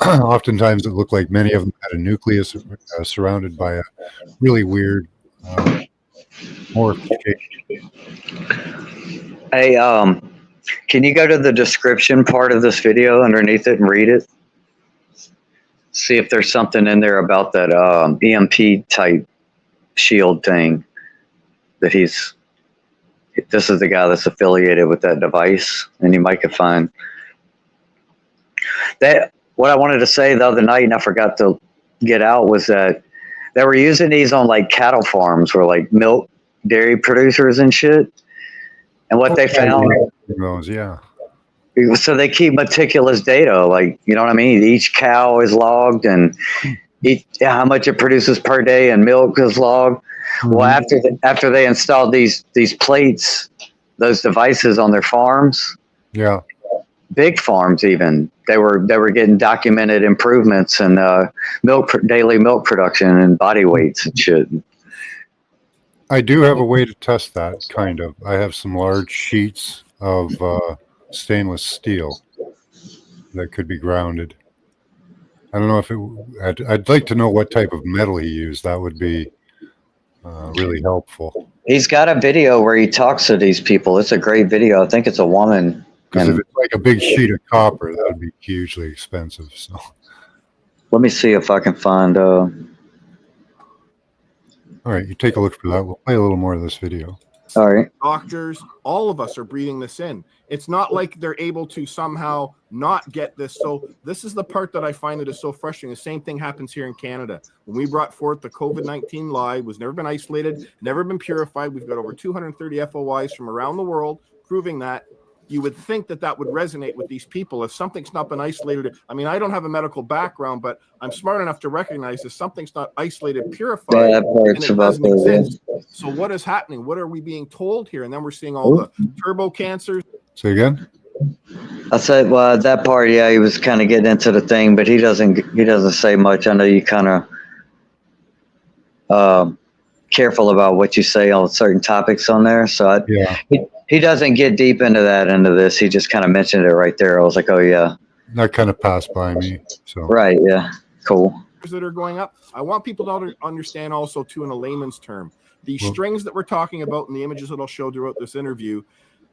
Oftentimes it looked like many of them had a nucleus surrounded by a really weird morph shape. Hey, can you go to the description part of this video underneath it and read it? See if there's something in there about that EMP type shield thing that this is the guy that's affiliated with that device, and you might could find that. What I wanted to say the other night, and I forgot to get out, was that they were using these on like cattle farms or like milk dairy producers and shit. And what they found, Those, yeah. so they keep meticulous data, like, you know what I mean? Each cow is logged, and how much it produces per day, and milk is logged. Well, after they installed these plates, those devices on their farms, yeah, big farms even, they were getting documented improvements in daily milk production and body weights and shit. I do have a way to test that, kind of. I have some large sheets of stainless steel that could be grounded. I don't know if I'd like to know what type of metal he used. That would be really helpful. He's got a video where he talks to these people. It's a great video. I think it's a woman. Because if it's like a big sheet of copper, that would be hugely expensive. So let me see if I can find. All right, you take a look for that. We'll play a little more of this video. All right. Doctors, all of us are breathing this in. It's not like they're able to somehow not get this. So this is the part that I find that is so frustrating. The same thing happens here in Canada. When we brought forth the COVID-19 lie, was never been isolated, never been purified. We've got over 230 FOIs from around the world proving that. You would think that that would resonate with these people if something's not been isolated. I mean, I don't have a medical background, but I'm smart enough to recognize if something's not isolated, purified, and it doesn't exist. So what is happening? What are we being told here? And then we're seeing all the turbo cancers. Say again? I said, well, that part, yeah, he was kind of getting into the thing, but he doesn't say much. I know you kind of careful about what you say on certain topics on there. So he doesn't get deep into this. He just kind of mentioned it right there. I was like, oh yeah. That kind of passed by me. So right, yeah, cool. That are going up. I want people to understand also too, in a layman's term, the strings that we're talking about in the images that I'll show throughout this interview.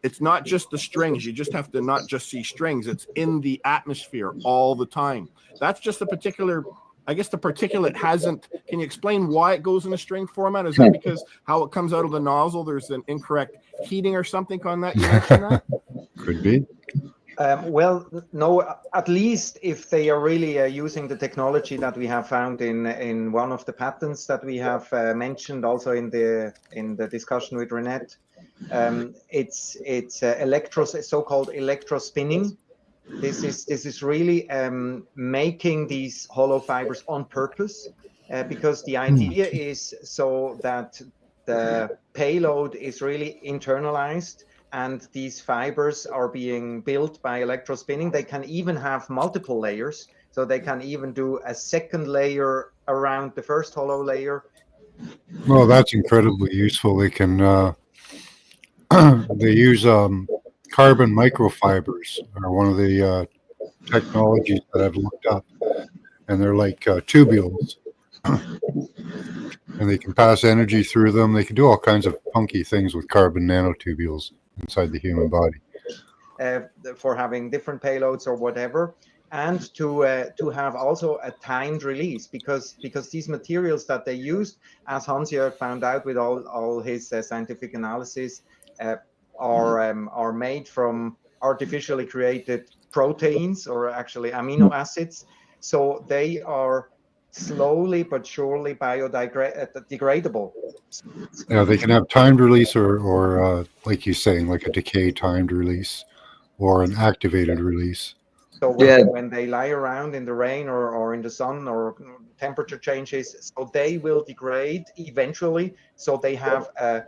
It's not just the strings. You just have to not just see strings. It's in the atmosphere all the time. That's just a particular, I guess the particulate hasn't. Can you explain why it goes in a string format? Is that because how it comes out of the nozzle, there's an incorrect heating or something on that? You mentioned that? Could be. Well, no, at least if they are really using the technology that we have found in one of the patents that we have mentioned also in the discussion with Renette. It's so-called electrospinning. This is really making these hollow fibers on purpose, because the idea is so that the payload is really internalized, and these fibers are being built by electrospinning. They can even have multiple layers, so they can even do a second layer around the first hollow layer. Well, that's incredibly useful. They can they use carbon microfibers are one of the technologies that I've looked up, and they're like tubules, and they can pass energy through them. They can do all kinds of funky things with carbon nanotubules inside the human body. For having different payloads or whatever, and to have also a timed release, because these materials that they used, as Hans-Jörg found out with all his scientific analysis, are made from artificially created proteins, or actually amino acids. So they are slowly but surely biodegradable. Yeah, they can have timed release or like you're saying, like a decay timed release or an activated release. So when they lie around in the rain or in the sun or temperature changes, so they will degrade eventually. So they have a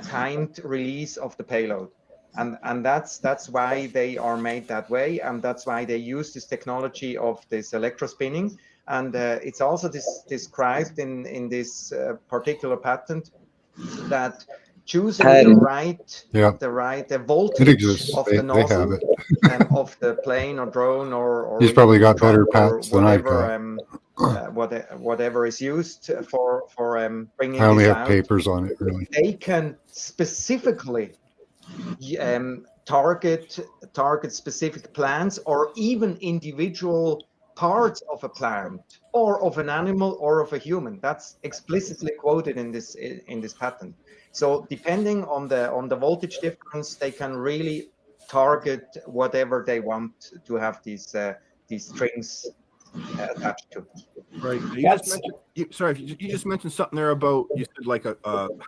timed release of the payload. And that's why they are made that way. And that's why they use this technology of this electrospinning. And it's also described in this particular patent that choosing the right voltage of the nozzle of the plane or drone or he's probably got better patents than I've got. Whatever is used for bringing I only this have out, papers on it, really. They can specifically target specific plants or even individual parts of a plant or of an animal or of a human. That's explicitly quoted in this patent. So depending on the voltage difference, they can really target whatever they want to have these strings attached to. Right. You just mentioned something there about, you said like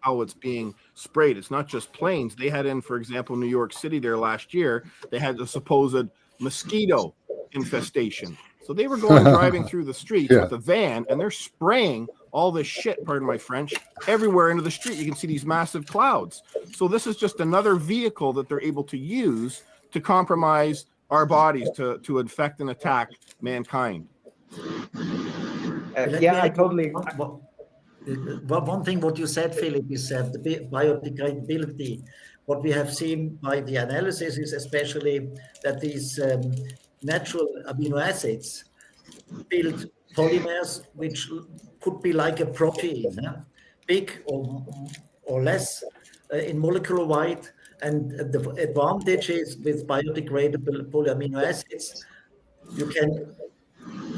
how it's being sprayed. It's not just planes. They had in, for example, New York City there last year, they had a supposed mosquito infestation. So they were driving through the streets with a van, and they're spraying all this shit, pardon my French, everywhere into the street. You can see these massive clouds. So this is just another vehicle that they're able to use to compromise our bodies, to infect and attack mankind. Yeah, I totally. One thing what you said, Philip, is that the biodegradability. What we have seen by the analysis is especially that these natural amino acids build polymers, which could be like a protein, big or less in molecular weight. And the advantage is with biodegradable polyamino acids, you can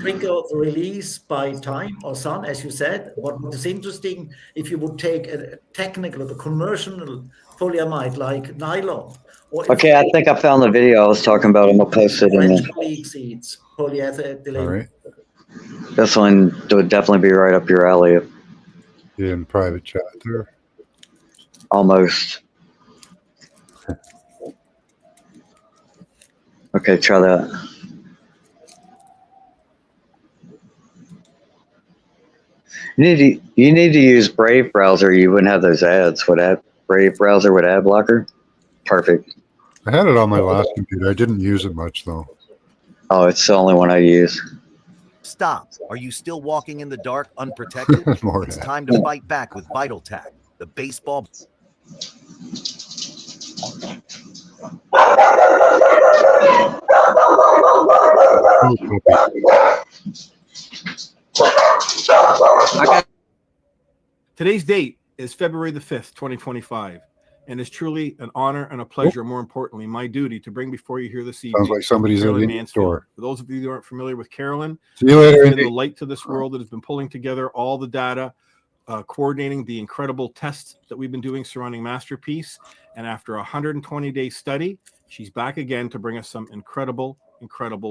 trigger the release by time or sun, as you said. What is interesting, if you would take a technical, the commercial polyamide like nylon. Okay, I think I found the video I was talking about. I'm gonna post it in French there. colleague seeds, polyethylene. All right. This one would definitely be right up your alley. In private chat there. Almost. Okay, try that. You need to use Brave browser. You wouldn't have those ads. Brave browser with ad blocker? Perfect. I had it on my last computer. I didn't use it much though. Oh, it's the only one I use. Stop. Are you still walking in the dark unprotected? It's time to fight back with VitalTac, the baseball. Today's date is February the 5th, 2025, and it's truly an honor and a pleasure, more importantly, my duty to bring before you here this evening. Sounds like somebody's in the store. For those of you who aren't familiar with Carolyn, See you later, she's been Andy. the light to this world that has been pulling together all the data, coordinating the incredible tests that we've been doing surrounding Masterpiece. And after a 120-day study, she's back again to bring us some incredible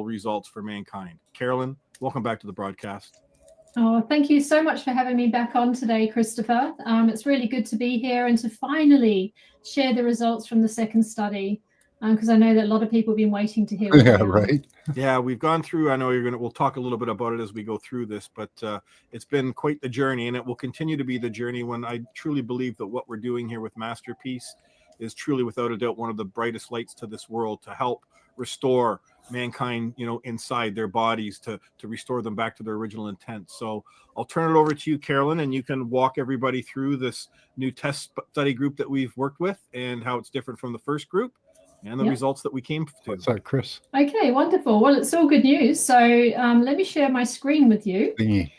results for mankind. Carolyn, welcome back to the broadcast. Oh, thank you so much for having me back on today, Christopher. It's really good to be here and to finally share the results from the second study, because I know that a lot of people have been waiting to hear. Yeah, right. Yeah, we've gone through, I know we'll talk a little bit about it as we go through this, but it's been quite the journey, and it will continue to be the journey when I truly believe that what we're doing here with Masterpiece is truly, without a doubt, one of the brightest lights to this world to help restore mankind, inside their bodies, to restore them back to their original intent. So I'll turn it over to you, Carolyn, and you can walk everybody through this new test study group that we've worked with and how it's different from the first group and the results that we came to. What's that, Chris? Okay, wonderful. Well, it's all good news. So let me share my screen with you. Thingy.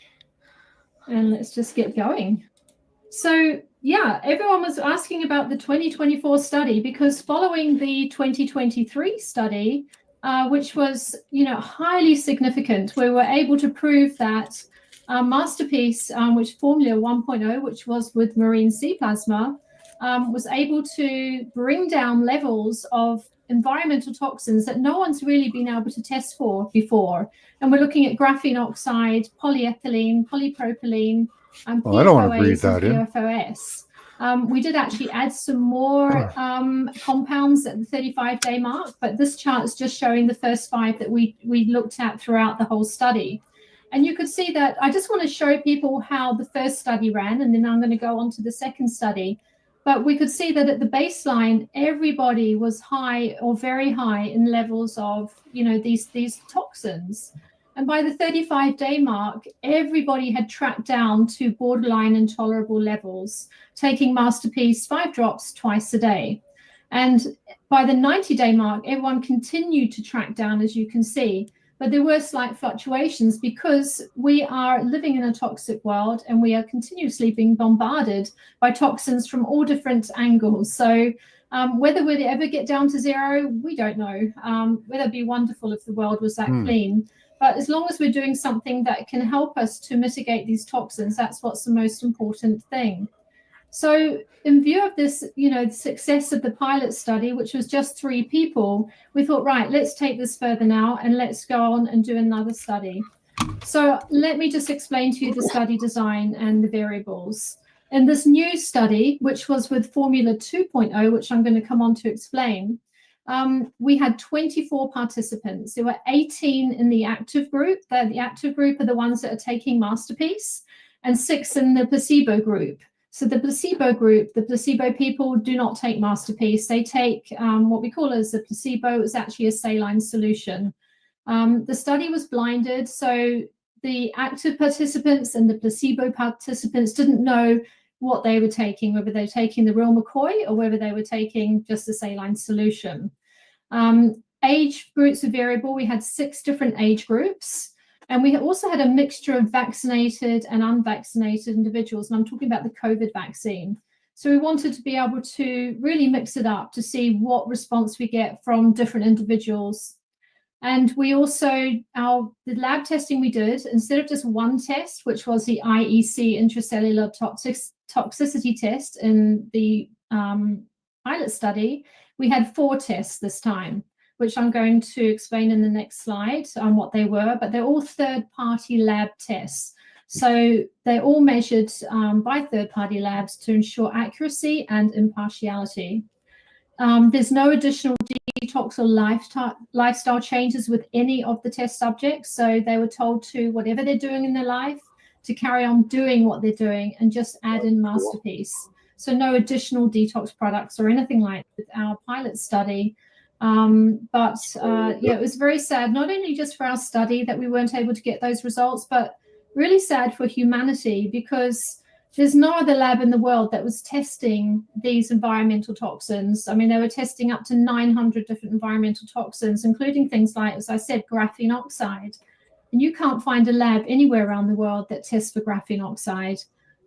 And let's just get going. So yeah, everyone was asking about the 2024 study, because following the 2023 study, which was, highly significant, we were able to prove that Masterpiece, which Formula 1.0, which was with marine sea plasma, was able to bring down levels of environmental toxins that no one's really been able to test for before. And we're looking at graphene oxide, polyethylene, polypropylene, and I don't want to breathe PFOAs that and in. PFOS. We did actually add some more compounds at the 35-day mark, but this chart is just showing the first 5 that we looked at throughout the whole study. And you could see that I just want to show people how the first study ran, and then I'm going to go on to the second study. But we could see that at the baseline, everybody was high or very high in levels of, these toxins. And by the 35-day mark, everybody had tracked down to borderline intolerable levels, taking Masterpiece 5 drops twice a day. And by the 90-day mark, everyone continued to track down, as you can see. But there were slight fluctuations because we are living in a toxic world and we are continuously being bombarded by toxins from all different angles. So whether we'd ever get down to 0, we don't know. Whether it'd be wonderful if the world was that clean. But as long as we're doing something that can help us to mitigate these toxins, that's what's the most important thing. So in view of this, the success of the pilot study, which was just 3 people, we thought, right, let's take this further now and let's go on and do another study. So let me just explain to you the study design and the variables. In this new study, which was with Formula 2.0, which I'm going to come on to explain, we had 24 participants. There were 18 in the active group. The active group are the ones that are taking Masterpiece, and 6 in the placebo group. So the placebo group, the placebo people do not take Masterpiece. They take what we call as a placebo. It's actually a saline solution. The study was blinded, so the active participants and the placebo participants didn't know what they were taking, whether they were taking the real McCoy or whether they were taking just the saline solution. Age groups are variable. We had 6 different age groups. And we also had a mixture of vaccinated and unvaccinated individuals. And I'm talking about the COVID vaccine. So we wanted to be able to really mix it up to see what response we get from different individuals. And we also, the lab testing we did, instead of just one test, which was the IEC intracellular toxicity test in the pilot study, we had 4 tests this time, which I'm going to explain in the next slide on what they were, but they're all third-party lab tests. So they're all measured by third-party labs to ensure accuracy and impartiality. There's no additional detox or lifestyle changes with any of the test subjects. So they were told to, whatever they're doing in their life, to carry on doing what they're doing and just add in Masterpiece. So no additional detox products or anything like with our pilot study. It was very sad, not only just for our study that we weren't able to get those results, but really sad for humanity, because there's no other lab in the world that was testing these environmental toxins. I mean, they were testing up to 900 different environmental toxins, including things like, as I said, graphene oxide. And you can't find a lab anywhere around the world that tests for graphene oxide.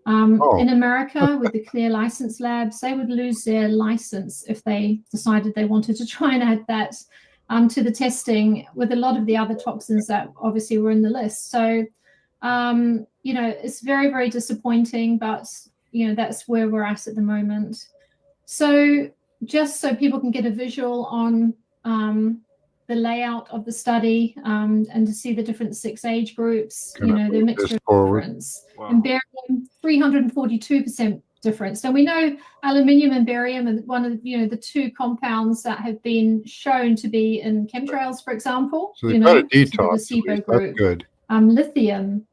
In America, with the clear license labs, they would lose their license if they decided they wanted to try and add that to the testing with a lot of the other toxins that obviously were in the list. So, it's very, very disappointing, but, that's where we're at the moment. So just so people can get a visual on the layout of the study and to see the different 6 age groups, the mixture of difference. Wow. And barium, 342% difference. And we know aluminium and barium are one of the 2 compounds that have been shown to be in chemtrails, for example. So they've got a detox. That's good. Lithium.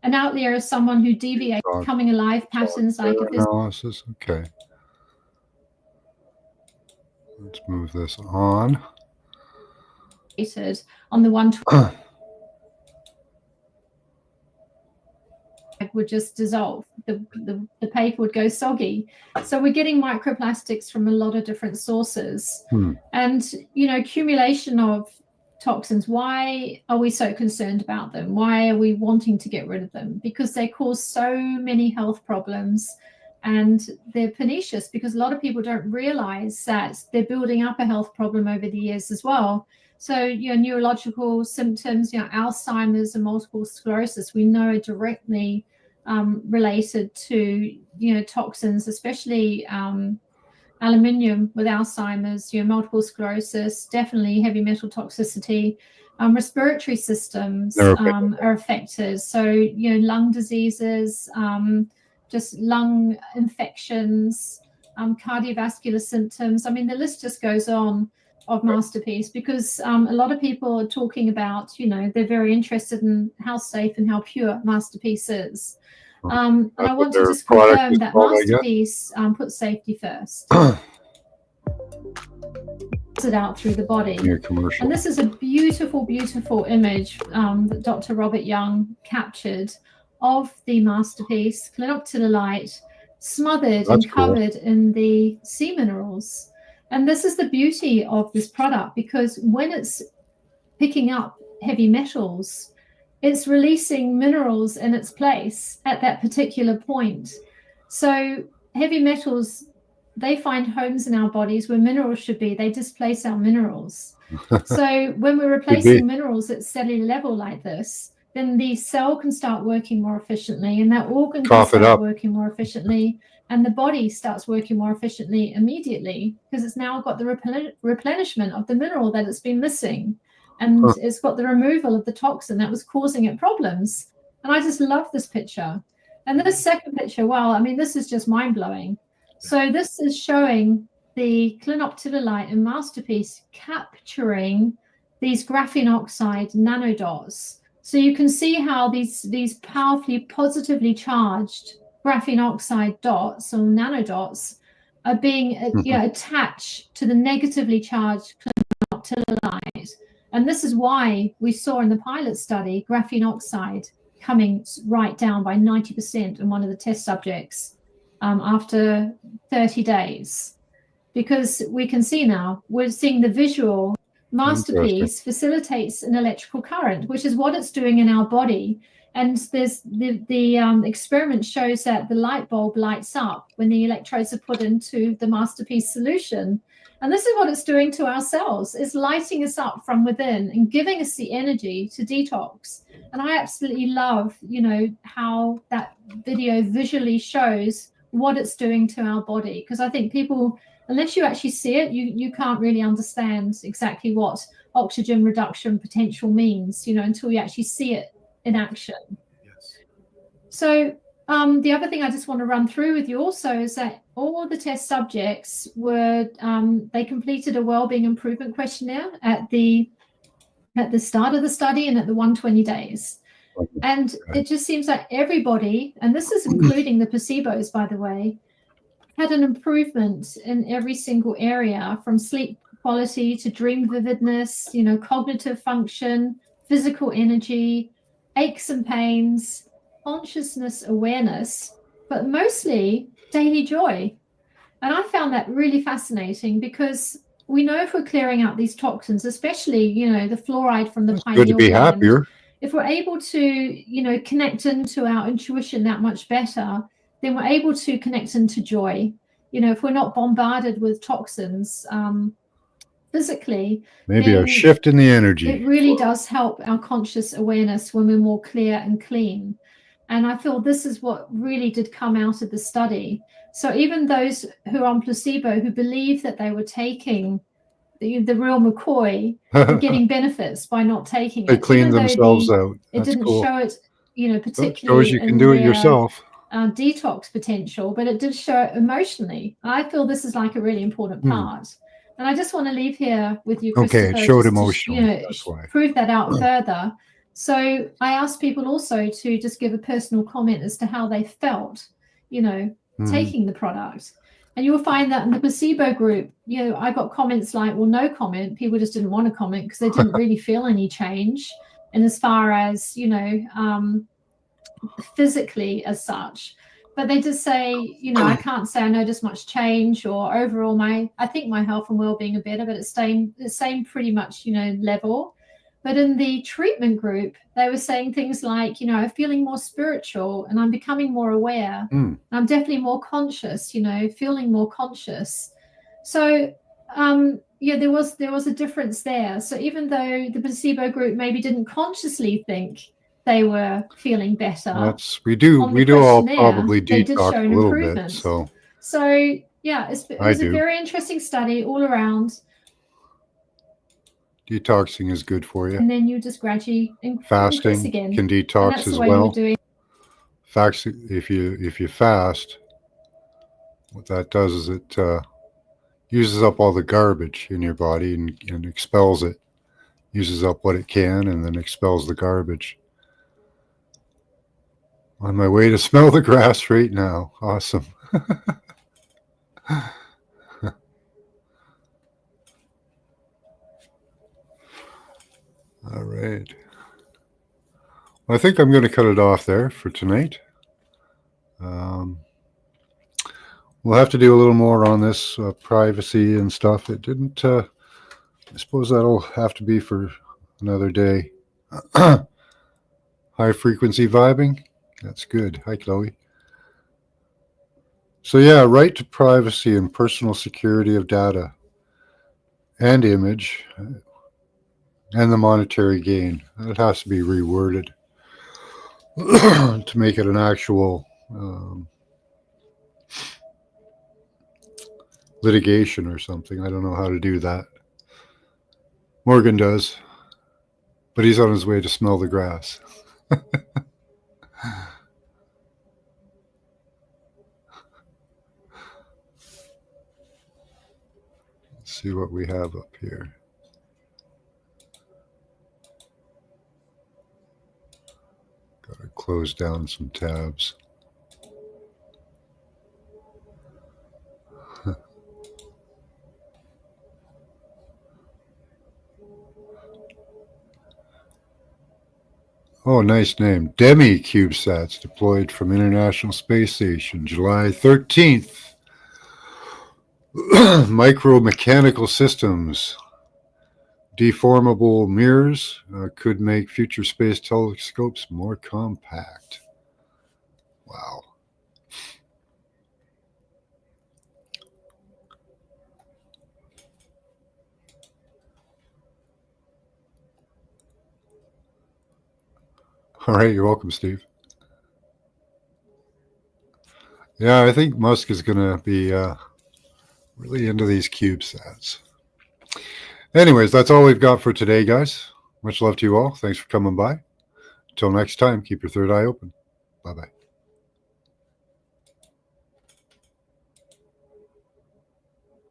An outlier is someone who deviates coming alive patterns like if this analysis. Okay. Let's move this on. On the 120 would just dissolve. The paper would go soggy. So we're getting microplastics from a lot of different sources. And accumulation of toxins, why are we so concerned about them? Why are we wanting to get rid of them? Because they cause so many health problems, and they're pernicious, because a lot of people don't realize that they're building up a health problem over the years as well. So neurological symptoms, Alzheimer's and multiple sclerosis, we know are directly related to toxins, especially aluminium with Alzheimer's, multiple sclerosis, definitely heavy metal toxicity. Respiratory systems are affected. So, lung diseases, just lung infections, cardiovascular symptoms. I mean, the list just goes on of Masterpiece, because a lot of people are talking about, they're very interested in how safe and how pure Masterpiece is. And I want to just confirm that Masterpiece puts safety first. It out through the body. And this is a beautiful, beautiful image that Dr. Robert Young captured of the Masterpiece, clean up to the light, smothered and covered in the sea minerals. And this is the beauty of this product, because when it's picking up heavy metals, it's releasing minerals in its place at that particular point. So heavy metals, they find homes in our bodies where minerals should be. They displace our minerals. So when we're Could be. replacing minerals at cellular level like this, then the cell can start working more efficiently, and that organ can Cough it start up. working more efficiently, and the body starts working more efficiently immediately because it's now got the replenishment of the mineral that it's been missing, and it's got the removal of the toxin that was causing it problems. And I just love this picture. And this second picture, well, I mean, this is just mind-blowing. So this is showing the clinoptilolite in Masterpiece capturing these graphene oxide nanodots. So you can see how these powerfully positively charged graphene oxide dots or nanodots are being attached to the negatively charged clinoptilolite. And this is why we saw in the pilot study graphene oxide coming right down by 90% in one of the test subjects after 30 days. Because we can see now, we're seeing the visual Masterpiece facilitates an electrical current, which is what it's doing in our body. And there's the experiment shows that the light bulb lights up when the electrodes are put into the Masterpiece solution. And this is what it's doing to our cells. It's lighting us up from within and giving us the energy to detox. And I absolutely love, you know, how that video visually shows what it's doing to our body. Because I think people, unless you actually see it, you can't really understand exactly what oxygen reduction potential means, you know, until you actually see it in action. Yes. So the other thing I just want to run through with you also is that all the test subjects were, they completed a wellbeing improvement questionnaire at the start of the study and at the 120 days. And it just seems like everybody, and this is including the placebos, by the way, had an improvement in every single area, from sleep quality to dream vividness, you know, cognitive function, physical energy, aches and pains, consciousness awareness, but mostly daily joy. And I found that really fascinating because we know if we're clearing out these toxins, especially, you know, the fluoride from the pineal Good to be gland, happier. if we're able to, you know, connect into our intuition that much better, then we're able to connect into joy. You know, if we're not bombarded with toxins physically, Maybe a then shift in the energy. it really does help our conscious awareness when we're more clear and clean. And I feel this is what really did come out of the study. So even those who are on placebo, who believe that they were taking the real McCoy, were getting benefits by not taking They it. cleaned Even though themselves out. it That's didn't cool. show it, you know, Well, it shows particularly you can in do it their yourself. detox potential, but it did show it emotionally. I feel this is like a really important part. And I just want to leave here with you, Okay, Christopher, it showed just to, emotionally. you know, That's why. prove that out further. So I asked people also to just give a personal comment as to how they felt, you know, taking the product. And you'll find that in the placebo group, you know, I got comments like, well, no comment. People just didn't want to comment because they didn't really feel any change. And as far as, you know, physically as such. But they just say, you know, I can't say I noticed much change, or overall I think my health and well-being are better, but it's staying the same pretty much, you know, level. But in the treatment group, they were saying things like, you know, I'm feeling more spiritual and I'm becoming more aware. I'm definitely more conscious, you know, feeling more conscious. So yeah, there was a difference there. So even though the placebo group maybe didn't consciously think they were feeling better, We do all probably they did detox show a an little bit. improvement. So yeah, it I was a do. very interesting study all around. Detoxing is good for you. And then you just gradually increase Fasting again. can And detox that's the as way well. we're doing. Facts, if you fast, what that does is it uses up all the garbage in your body and expels it. Uses up what it can and then expels the garbage. On my way to smell the grass right now. Awesome. All right. Well, I think I'm going to cut it off there for tonight. We'll have to do a little more on this privacy and stuff. It didn't, I suppose that'll have to be for another day. High frequency vibing. That's good. Hi, Chloe. So yeah, right to privacy and personal security of data and image. and the monetary gain. It has to be reworded to make it an actual litigation or something. I don't know how to do that. Morgan does, but he's on his way to smell the grass. Let's see what we have up here. Got to close down some tabs. Oh, nice name. Demi CubeSats deployed from International Space Station, July 13th. Micromechanical systems. Deformable mirrors could make future space telescopes more compact. Wow. All right, you're welcome, Steve. Yeah, I think Musk is going to be really into these CubeSats. Anyways, that's all we've got for today, guys. Much love to you all. Thanks for coming by. Until next time, keep your third eye open. Bye-bye.